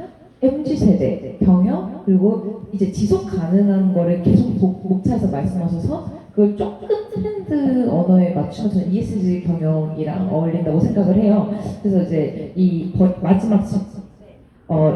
MZ 세대 경영 그리고 이제 지속 가능한 거를 계속 목차에서 말씀하셔서 그걸 조금 트렌드 언어에 맞추면 저는 ESG 경영이랑 어울린다고 생각을 해요. 그래서 이제 이 마지막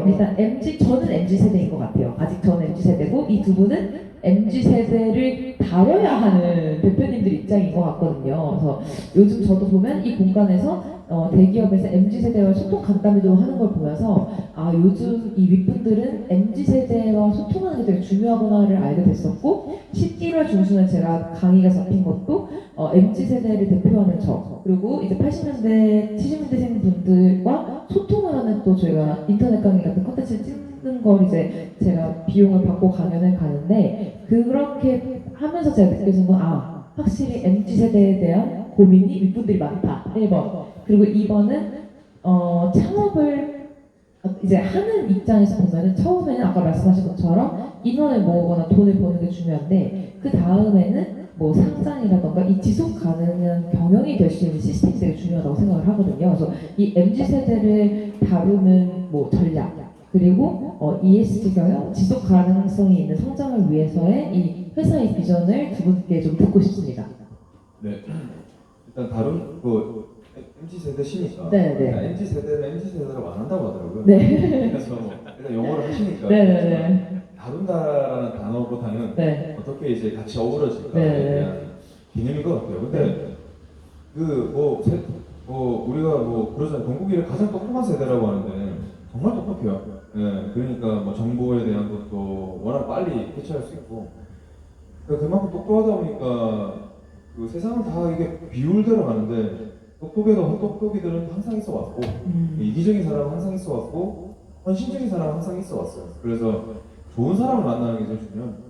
일단 저는 MZ 세대인 것 같아요. 아직 저는 MZ 세대고 이 두 분은 MZ 세대를 다뤄야 하는 대표님들 입장인 것 같거든요. 그래서 요즘 저도 보면 이 공간에서 대기업에서 MZ 세대와 소통 간담회도 하는 걸 보면서 아 요즘 이 윗분들은 MZ 세대와 소통하는 게 되게 중요하구나를 알게 됐었고 11월 중순에 제가 강의가 잡힌 것도 MZ 세대를 대표하는 저 그리고 이제 80년대 70년대생 분들과 소통을 하는 또 저희가 인터넷 강의 같은 컨텐츠를 찍는 걸 이제 제가 비용을 받고 강연을 가는데 그렇게 하면서 제가 느껴진 건 아 확실히 MZ 세대에 대한 고민이 윗분들이 많다 1번 그리고 2번은 창업을 이제 하는 입장에서 보면은 처음에는 아까 말씀하신 것처럼 인원을 모으거나 돈을 버는 게 중요한데 그 다음에는 뭐 상장이라던가 이 지속 가능한 경영이 될 수 있는 시스템이 되게 중요하다고 생각을 하거든요. 그래서 이 MZ 세대를 다루는 뭐 전략 그리고 ESG 경영 지속 가능성이 있는 성장을 위해서의 이 회사의 비전을 두 분께 좀 듣고 싶습니다. 네. 일단 다룬 MZ 세대시니까 네, 네. MZ 세대는 MZ 세대라고 안 한다고 하더라고요. 네. 그래서 뭐 일단 영어를 하시니까 네네네. 다룬다라는 단어보다는 네. 어떻게 이제 같이 어우러질까에 네. 대한 개념인 것 같아요. 근데 뭐 우리가 뭐 그러잖아요. 동국이를 가장 똑똑한 세대라고 하는데 정말 똑똑해요. 예, 그러니까 뭐 정보에 대한 것도 워낙 빨리 캐치할 수 있고 그러니까 그만큼 똑똑하다 보니까 그 세상은 다 이게 비율대로 가는데 똑똑해도 헛똑똑이들은 항상 있어 왔고 이기적인 사람은 항상 있어 왔고 헌신적인 사람은 항상 있어 왔어요. 그래서 좋은 사람을 만나는 게 제일 중요합니다.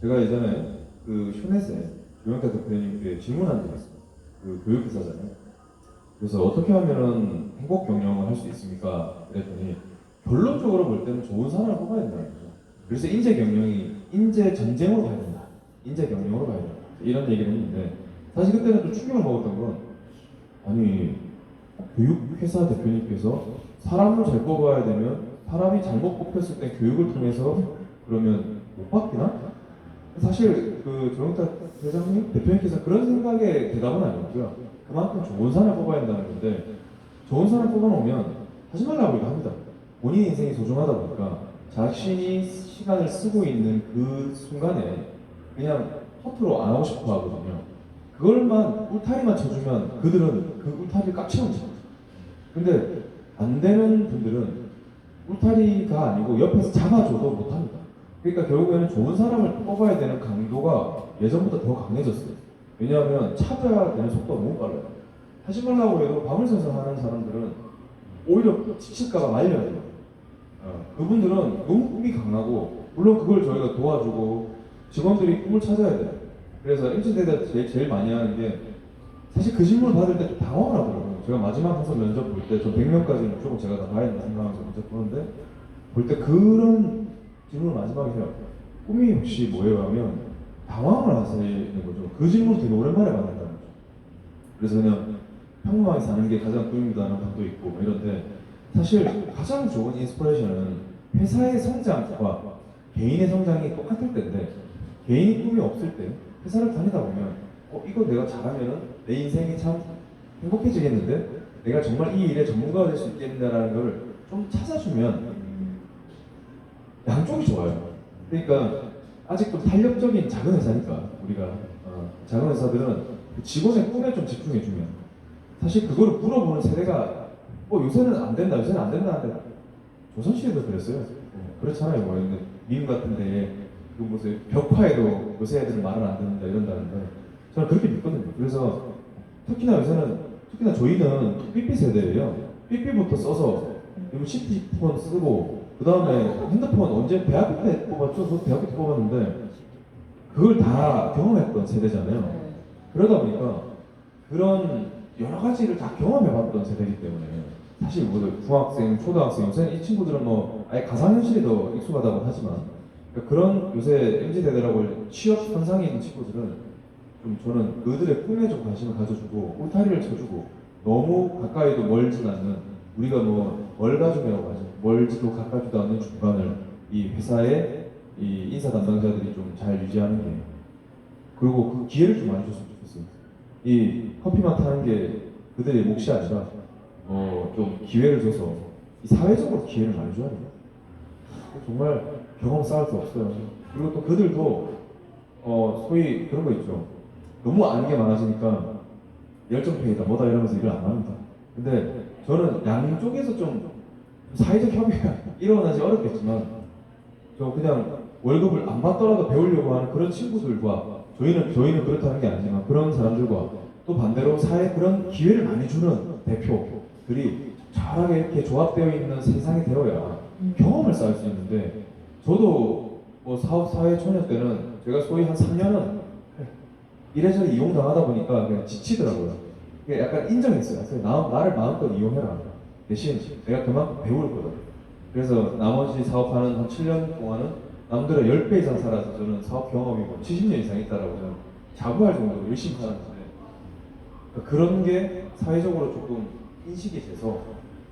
제가 예전에 그 휴넷에 조영태 대표님께 질문한 적이 있어요. 그 교육회사잖아요. 그래서 어떻게 하면은 행복 경영을 할 수 있습니까? 그랬더니 결론적으로 볼 때는 좋은 사람을 뽑아야 된다는 거죠. 그래서 인재 전쟁으로 가야 된다. 인재 경영으로 가야 된다. 이런 얘기를 했는데 사실 그때는 좀 충격을 먹었던 건 아니 교육회사 대표님께서 사람을 잘 뽑아야 되면 사람이 잘못 뽑혔을 때 교육을 통해서 그러면 못 바뀌나? 사실 그 조영탁 회장님 대표님께서 그런 생각의 대답은 아니었고요. 그만큼 좋은 사람을 뽑아야 한다는 건데 좋은 사람 뽑아놓으면 하지 말라고 합니다. 본인의 인생이 소중하다 보니까 자신이 시간을 쓰고 있는 그 순간에 그냥 허투루 안 하고 싶어 하거든요. 그걸만 울타리만 쳐주면 그들은 그 울타리를 꽉 채운다. 근데 안 되는 분들은 울타리가 아니고 옆에서 잡아줘도 못합니다. 그러니까 결국에는 좋은 사람을 뽑아야 되는 강도가 예전보다 더 강해졌어요. 왜냐하면 찾아야 되는 속도가 너무 빨라요. 하지 말라고 해도 밤을 새서 하는 사람들은 오히려 지칠까봐 말려야 돼요. 그분들은 너무 꿈이 강하고 물론 그걸 저희가 도와주고 직원들이 꿈을 찾아야 돼요. 그래서 MZ세대가 제일 많이 하는 게 사실 그 질문을 받을 때 좀 당황을 하더라고요. 제가 마지막 항상 면접 볼 때 저 100명까지는 무조건 제가 다 봐야 된다 생각하면서 면접 보는데 볼 때 그런 질문을 마지막에 해요. 꿈이 혹시 뭐예요? 하면 당황을 하시는 거죠. 그 질문을 되게 오랜만에 받는다는 거죠. 그래서 그냥 평범하게 사는 게 가장 꿈입니다라는 답도 있고 뭐 이런데 사실 가장 좋은 인스피레이션은 회사의 성장과 개인의 성장이 똑같을 때인데 개인이 꿈이 없을 때 회사를 다니다 보면 이거 내가 잘하면 내 인생이 참 행복해지겠는데 내가 정말 이 일의 전문가가 될 수 있겠는데라는 걸 좀 찾아주면 양쪽이 좋아요. 그러니까 아직 좀 탄력적인 작은 회사니까 우리가 작은 회사들은 그 직원의 꿈에 좀 집중해주면 사실 그거를 물어보는 세대가 요새는 안 된다 하는데 조선시대도 그랬어요. 그렇잖아요. 뭐 밈 같은데 그 무슨 벽화에도 요새 애들은 말을 안 듣는다 이런다는데 저는 그렇게 믿거든요. 그래서 특히나 저희는 삐삐 세대예요. 삐삐부터 써서 CT폰 쓰고 그 다음에 핸드폰 언제 대학교 때 뽑았죠? 저 대학교 때 뽑았는데 그걸 다 경험했던 세대잖아요. 그러다 보니까 그런 여러 가지를 다 경험해봤던 세대이기 때문에 사실 뭐 중학생, 초등학생 요새 이 친구들은 뭐 아예 가상현실이 더 익숙하다고 하지만 그러니까 그런 요새 MZ 세대라고 취업 현상에 있는 친구들은 좀 저는 그들의 꿈에 좀 관심을 가져주고 울타리를 쳐주고 너무 가까이도 멀진 않는 우리가 뭐 멀가중이라고 하죠. 멀지도 가깝지도 않는 중간을 이 회사의 이 인사 담당자들이 좀 잘 유지하는 게 그리고 그 기회를 좀 많이 줬으면 좋겠어요. 이 커피만 타는 게 그들의 몫이 아니라 좀 기회를 줘서 이 사회적으로 기회를 많이 줘야 돼요. 정말 경험 쌓을 수 없어요. 그리고 또 그들도 소위 그런 거 있죠. 너무 아는 게 많아지니까 열정페이다 뭐다 이러면서 일을 안 합니다. 근데 저는 양쪽에서 좀 사회적 협의가 일어나지 어렵겠지만 저 그냥 월급을 안 받더라도 배우려고 하는 그런 친구들과 저희는 그렇다는 게 아니지만 그런 사람들과 또 반대로 사회에 그런 기회를 많이 주는 대표들이 잘하게 이렇게 조합되어 있는 세상이 되어야 경험을 쌓을 수 있는데 저도 뭐 사회 초년 때는 제가 소위 한 3년은 이래저래 이용당하다 보니까 그냥 지치더라고요. 그게 약간 인정했어요. 그래서 나를 마음껏 이용해라. 대신 내가 그만큼 배울 거다. 그래서 나머지 사업하는 한 7년 동안은 남들의 10배 이상 살아서 저는 사업 경험이 뭐 70년 이상 있다라고 저는 자부할 정도로 열심히 살았는데 그런 게 사회적으로 조금 인식이 돼서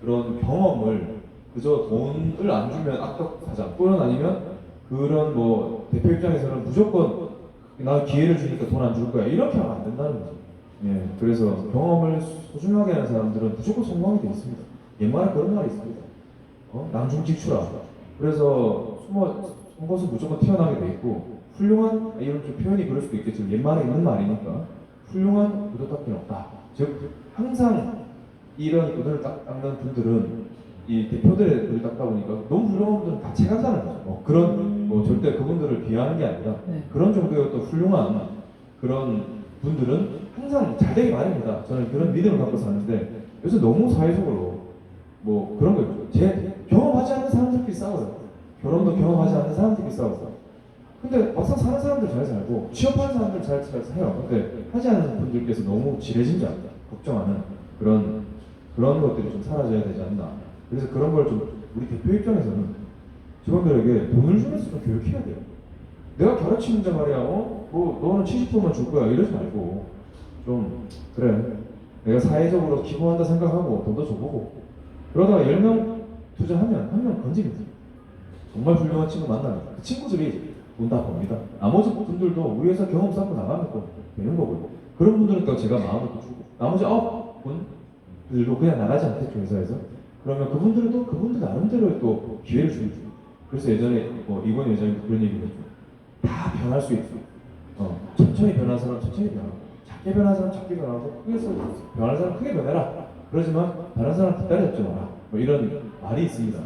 그런 경험을 그저 돈을 안 주면 악덕사장 또는 아니면 그런 뭐 대표 입장에서는 무조건 나 기회를 주니까 돈 안 줄 거야 이렇게 하면 안 된다는 거죠. 예, 그래서 경험을 소중하게 하는 사람들은 무조건 성공하게 돼 있습니다. 옛말에 그런 말이 있습니다. 낭중지추라. 그래서 숨어서 무조건 태어나게 돼 있고, 훌륭한, 이런 좀 표현이 그럴 수도 있겠지만 옛말에 있는 말이니까 훌륭한 의도 닦기는 없다. 즉 항상 이런 의도를 닦는 분들은 이 대표들의 의도를 닦다 보니까 너무 훌륭한 분들은 다 채간다는 거죠. 그런 절대 그분들을 비하하는 게 아니라 네. 그런 정도의 또 훌륭한 그런 분들은 항상 잘 되기 마련입니다. 저는 그런 믿음을 갖고 사는데 요새 너무 사회적으로 뭐 그런 거 있죠. 제 경험하지 않는 사람들끼리 싸워요. 결혼도 경험하지 않는 사람들끼리 싸워요. 근데 막상 사는 사람들 잘 살고 취업하는 사람들 잘 살아요. 근데 하지 않는 분들께서 너무 지레짐작 걱정하는 그런 것들이 좀 사라져야 되지 않나. 그래서 그런 걸 좀 우리 대표 입장에서는 직원들에게 돈을 주면서 좀 교육해야 돼요. 내가 가르치는데 말이야, 뭐 너는 70%만 줄 거야 이러지 말고 좀 그래. 내가 사회적으로 기부한다 생각하고 돈도 줘보고 그러다가 10명 투자하면 한 명 건집니다. 정말 훌륭한 친구 만나면 그 친구들이 돈 다 법니다. 나머지 분들도 우리 회사 경험 쌓고 나가면 또 되는 거고요. 그런 분들은 또 제가 마음을 또 주고 나머지 9분들도 그냥 나가지 않겠죠 회사에서. 그러면 그분들은 또 그분들 나름대로 또 기회를 주죠. 그래서 예전에 이건 회장님 그런 얘기를 했죠. 다 변할 수 있어. 천천히 변한 사람 천천히 변하고 작게 변한 사람 작게 변하고 크게 변한 사람 크게 변해라. 그러지만 다른 사람 기다렸지 마라. 뭐 이런 말이 있습니다.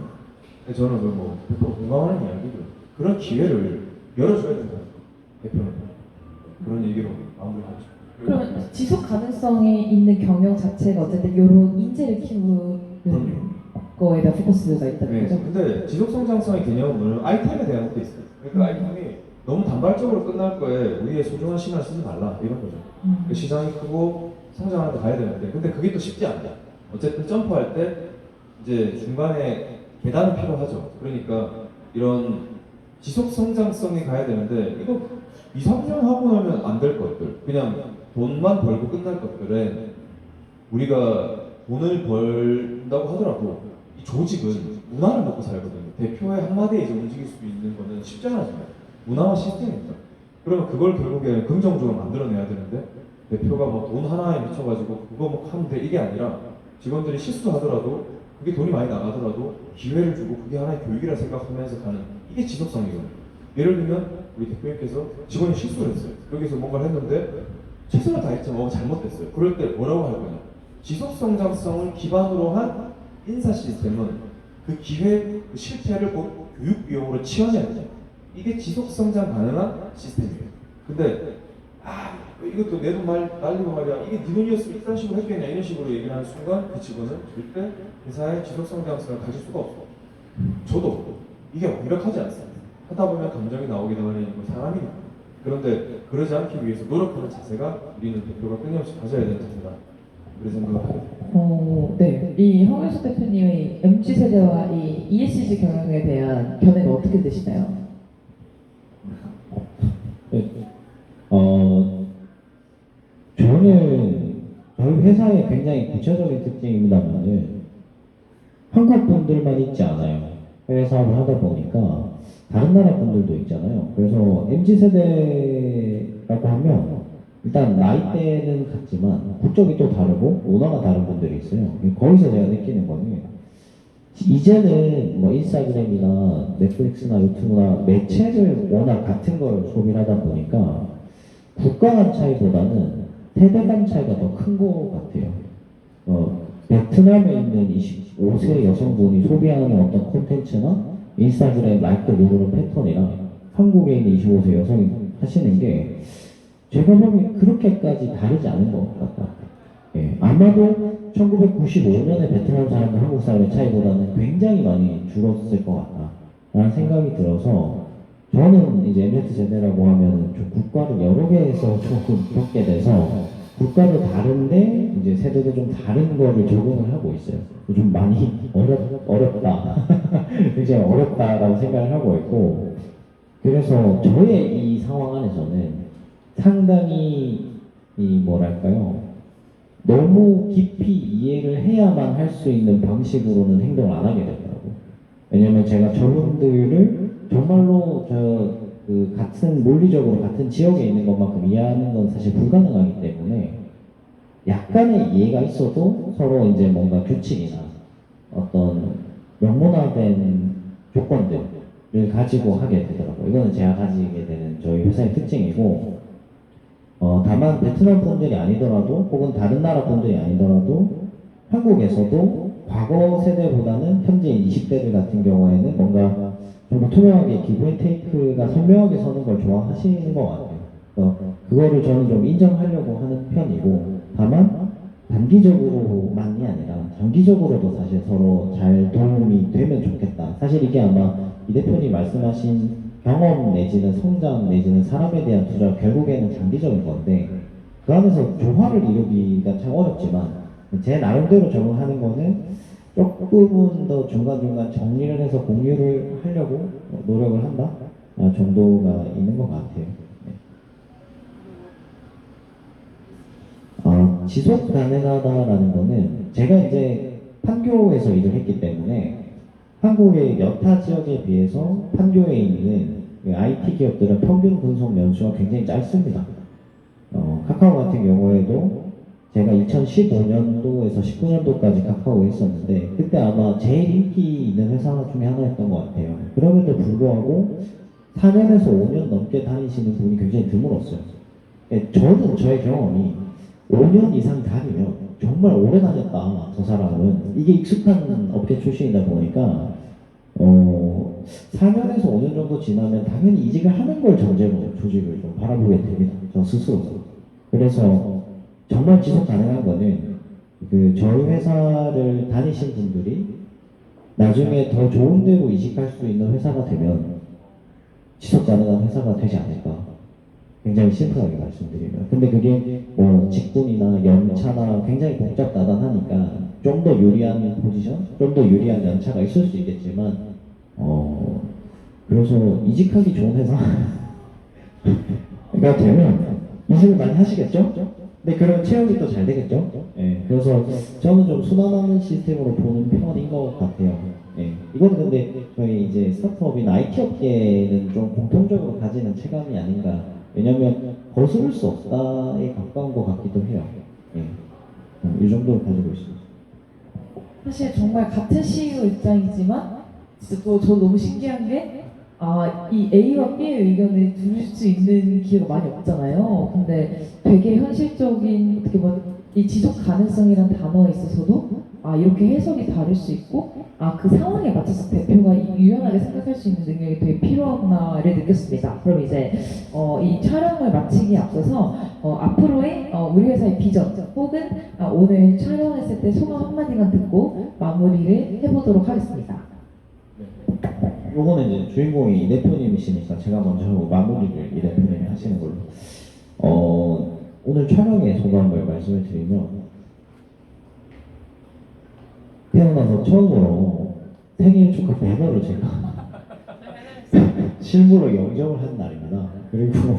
저는 그 100% 공감하는 이야기고요. 그런 기회를 열어줘야 된다. 대표는 그런 얘기로 마무리하죠. 그러면 지속 가능성이 있는 경영 자체가 어쨌든 이런 인재를 키우는 거에 대한 포커스가 있다는 네, 거죠? 근데 지속 성장성의 개념은 아이템에 대한 것도 있어요. 그러니까 아이템이 너무 단발적으로 끝날 거에 우리의 소중한 시간을 쓰지 말라 이런 거죠. 그 시장이 크고 성장하는 데 가야 되는데 근데 그게 또 쉽지 않다. 어쨌든 점프할 때 이제 중간에 계단은 필요하죠. 그러니까 이런 지속 성장성이 가야 되는데 이거 2, 3년 하고 나면 안 될 것들 그냥 돈만 벌고 끝날 것들에 우리가 돈을 벌다고 하더라도 이 조직은 문화를 먹고 살거든요. 대표의 한마디에 이제 움직일 수 있는 거는 쉽지 않아요. 문화와 시스템입니다. 그러면 그걸 결국에 긍정적으로 만들어내야 되는데 대표가 돈 하나에 미쳐가지고 그거 하면 돼 이게 아니라 직원들이 실수하더라도 그게 돈이 많이 나가더라도 기회를 주고 그게 하나의 교육이라 생각하면서 가는 이게 지속성이거든요. 예를 들면 우리 대표님께서 직원이 실수를 했어요. 여기서 뭔가를 했는데 최선을 다했지만 잘못됐어요. 그럴 때 뭐라고 할 거냐? 지속성장성을 기반으로 한 인사 시스템은 그 기회, 그 실패를 곧 교육 비용으로 치환해야 돼요. 이게 지속성장 가능한 시스템이에요. 근데 이것도 내 돈 날리고 말이야. 이게 네 돈이었으면 이런 식으로 했겠냐 이런 식으로 얘기를 하는 순간 그 직원은 절대 회사의 지속성장성을 가질 수가 없어. 저도 이게 완벽하지 않습니다. 하다 보면 감정이 나오게 되는 건 사람이니까. 그런데 그러지 않기 위해서 노력하는 자세가 우리는 대표가 끊임없이 가져야 되는 자세다. 그렇게 생각을 하게 됩니다. 네. 이 황현수 대표님의 MZ 세대와 이 ESG 경영에 대한 견해가 어떻게 되시나요? 저는 저희 회사의 굉장히 구체적인 특징입니다만은 한국 분들만 있지 않아요. 해외 사업을 하다 보니까 다른 나라 분들도 있잖아요. 그래서 MZ 세대라고 하면 일단 나이대는 같지만 국적이 또 다르고 문화가 다른 분들이 있어요. 거기서 제가 느끼는 거는 이제는 뭐 인스타그램이나 넷플릭스나 유튜브나 매체를 워낙 같은 걸 소비를 하다 보니까 국가 간 차이보다는 세대 간 차이가 더 큰 것 같아요. 베트남에 있는 25세 여성분이 소비하는 어떤 콘텐츠나 인스타그램 라이크 누르는 패턴이랑 한국에 있는 25세 여성이 하시는 게 제가 보기엔 그렇게까지 다르지 않은 것 같다. 예, 아마도 1995년에 베트남 사람과 한국 사람의 차이보다는 굉장히 많이 줄었을 것 같다. 라는 생각이 들어서 저는 이제 MZ 세대라고 하면 좀 국가를 여러 개에서 조금 겪게 돼서 국가도 다른데 이제 세대도 좀 다른 거를 적응을 하고 있어요. 좀 많이 어렵다. 굉장히 어렵다라고 생각을 하고 있고 그래서 저의 이 상황 안에서는 상당히 너무 깊이 이해를 해야만 할 수 있는 방식으로는 행동을 안 하게 되더라고요. 왜냐면 제가 저분들을 정말로 같은 물리적으로 같은 지역에 있는 것만큼 이해하는 건 사실 불가능하기 때문에 약간의 이해가 있어도 서로 이제 뭔가 규칙이나 어떤 명문화된 조건들을 가지고 하게 되더라고요. 이거는 제가 가지게 되는 저희 회사의 특징이고, 다만 베트남 분들이 아니더라도 혹은 다른 나라 분들이 아니더라도 한국에서도 과거 세대보다는 현재 20대들 같은 경우에는 뭔가 좀 더 투명하게 기브 앤 테이크가 선명하게 서는 걸 좋아하시는 것 같아요. 그래서 그거를 저는 좀 인정하려고 하는 편이고, 다만 단기적으로만이 아니라 장기적으로도 사실 서로 잘 도움이 되면 좋겠다. 사실 이게 아마 이 대표님 말씀하신 경험 내지는 성장 내지는 사람에 대한 투자 결국에는 장기적인 건데, 그 안에서 조화를 이루기가 참 어렵지만 제 나름대로 적응하는 거는 조금은 더 중간중간 정리를 해서 공유를 하려고 노력을 한다 정도가 있는 것 같아요. 네. 지속 가능하다라는 거는 제가 이제 판교에서 일을 했기 때문에 한국의 여타 지역에 비해서 판교에 있는 IT 기업들은 평균 근속 연수가 굉장히 짧습니다. 카카오 같은 경우에도 제가 2015년도에서 19년도까지 카카오에 있었는데 그때 아마 제일 인기 있는 회사 중에 하나였던 것 같아요. 그럼에도 불구하고 4년에서 5년 넘게 다니시는 분이 굉장히 드물었어요. 저는 저의 경험이 5년 이상 다니면 정말 오래 다녔다. 저 사람은 이게 익숙한 업계 출신이다 보니까 4년에서 5년 정도 지나면 당연히 이직을 하는 걸 전제로 조직을 좀 바라보게 됩니다. 저 스스로. 그래서 정말 지속 가능한 거는 저희 회사를 다니신 분들이 나중에 더 좋은 데로 이직할 수 있는 회사가 되면 지속 가능한 회사가 되지 않을까. 굉장히 심플하게 말씀드리면. 근데 그게 뭐 직군이나 연차나 굉장히 복잡다단하니까 좀 더 유리한 포지션, 좀 더 유리한 연차가 있을 수 있겠지만, 그래서 이직하기 좋은 회사가 되면 이직을 많이 하시겠죠? 근데 그러면 채용이 또 잘 되겠죠? 예, 그래서 저는 좀 순환하는 시스템으로 보는 편인 것 같아요. 예, 이거는 근데 저희 이제 스타트업이나 IT 업계는 좀 공통적으로 가지는 체감이 아닌가. 왜냐면 거스를 수 없다에 가까운 것 같기도 해요. 예, 이 정도로 가지고 있습니다. 사실 정말 같은 CEO 입장이지만 진짜 또 저 너무 신기한 게 이 A와 B의 의견을 들을 수 있는 기회가 많이 없잖아요. 근데 되게 현실적인 어떻게 보면 이 지속 가능성이란 단어에 있어서도 이렇게 해석이 다를 수 있고 그 상황에 맞춰서 대표가 유연하게 생각할 수 있는 능력이 되게 필요하구나를 느꼈습니다. 그럼 이제 이 촬영을 마치기에 앞서서 앞으로의 우리 회사의 비전 혹은 오늘 촬영했을 때 소감 한마디만 듣고 마무리를 해보도록 하겠습니다. 요거는 이제 주인공이 이 대표님이시니까 제가 먼저 하고 마무리를 이 대표님이 하시는 걸로. 오늘 촬영의 소감을 말씀을 드리면, 태어나서 처음으로 생일 축하 배너를 제가 실무로 영접을 한 날입니다. 그리고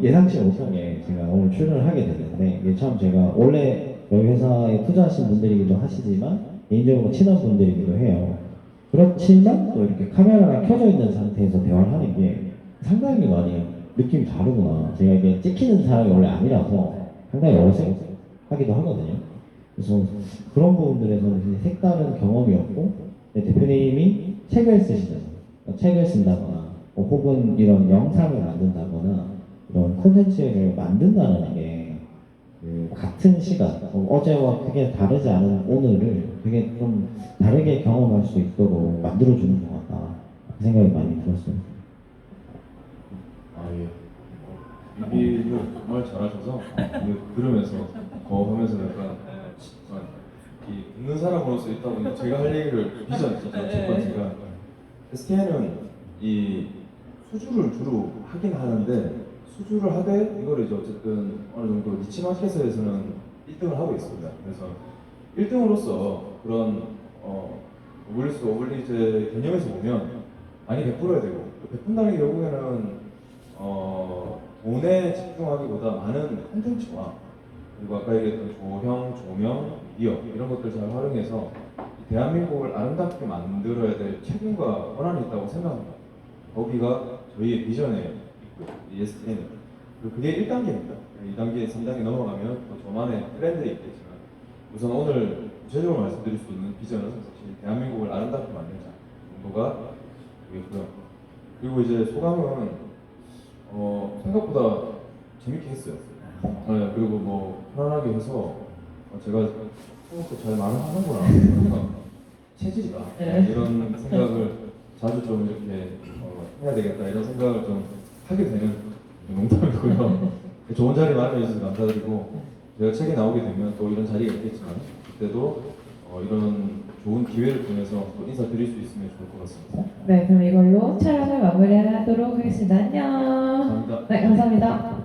예상치 못하게 제가 오늘 출연을 하게 됐는데, 이게 참 제가 원래 저희 회사에 투자하신 분들이기도 하시지만 개인적으로 친한 분들이기도 해요. 그렇지만 또 이렇게 카메라가 켜져 있는 상태에서 대화를 하는 게 상당히 많이 느낌이 다르구나. 제가 이게 찍히는 사람이 원래 아니라서 상당히 어색하기도 하거든요. 그래서 그런 부분들에서는 색다른 경험이었고, 대표님이 책을 쓰시잖아요. 책을 쓴다거나 혹은 이런 영상을 만든다거나 이런 콘텐츠를 만든다는 게 같은 시간, 어제와 크게 다르지 않은 오늘을 되게 좀 다르게 경험할 수 있도록 만들어주는 것 같다. 그 생각이 많이 들었어요. 예. 얘기를 정말 잘하셔서 들으면서 하면서 약간 이 듣는 사람으로서 있다 보니 제가 할 얘기를 비전 첫 번째가 SK는 이 수주를 주로 하긴 하는데 수주를 하되 이거를 이제 어쨌든 어느 정도 니치 마켓에서는 1등을 하고 있습니다. 그래서 1등으로서 그런 오블리스 오블리제 개념에서 보면 많이 베풀어야 되고 베푼다는 게 결국에는 돈에 집중하기보다 많은 콘텐츠와 그리고 아까 얘기했던 조형, 조명, 미디어 이런 것들 잘 활용해서 대한민국을 아름답게 만들어야 될 책임과 권한이 있다고 생각합니다. 거기가 저희의 비전에 있고 EST는 그리고 그게 1단계입니다. 2단계, 3단계 넘어가면 또 저만의 트렌드가 있겠지만 우선 오늘 구체적으로 말씀드릴 수 있는 비전은 사실 대한민국을 아름답게 만들자 정도가 되겠고요. 그리고 이제 소감은 생각보다 재밌게 했어요. 네, 그리고 뭐 편안하게 해서 제가 생각보다 잘 말을 하는구나, 체질이다, 이런 생각을 자주 좀 이렇게 해야 되겠다 이런 생각을 좀 하게 되는 농담이고요. 좋은 자리 마련해 주셔서 감사드리고 제가 책에 나오게 되면 또 이런 자리가 있겠지만 그때도 이런 좋은 기회를 통해서 또 인사드릴 수 있으면 좋을 것 같습니다. 네, 그럼 이걸로 촬영을 마무리하도록 하겠습니다. 안녕. 감사합니다. 네, 감사합니다.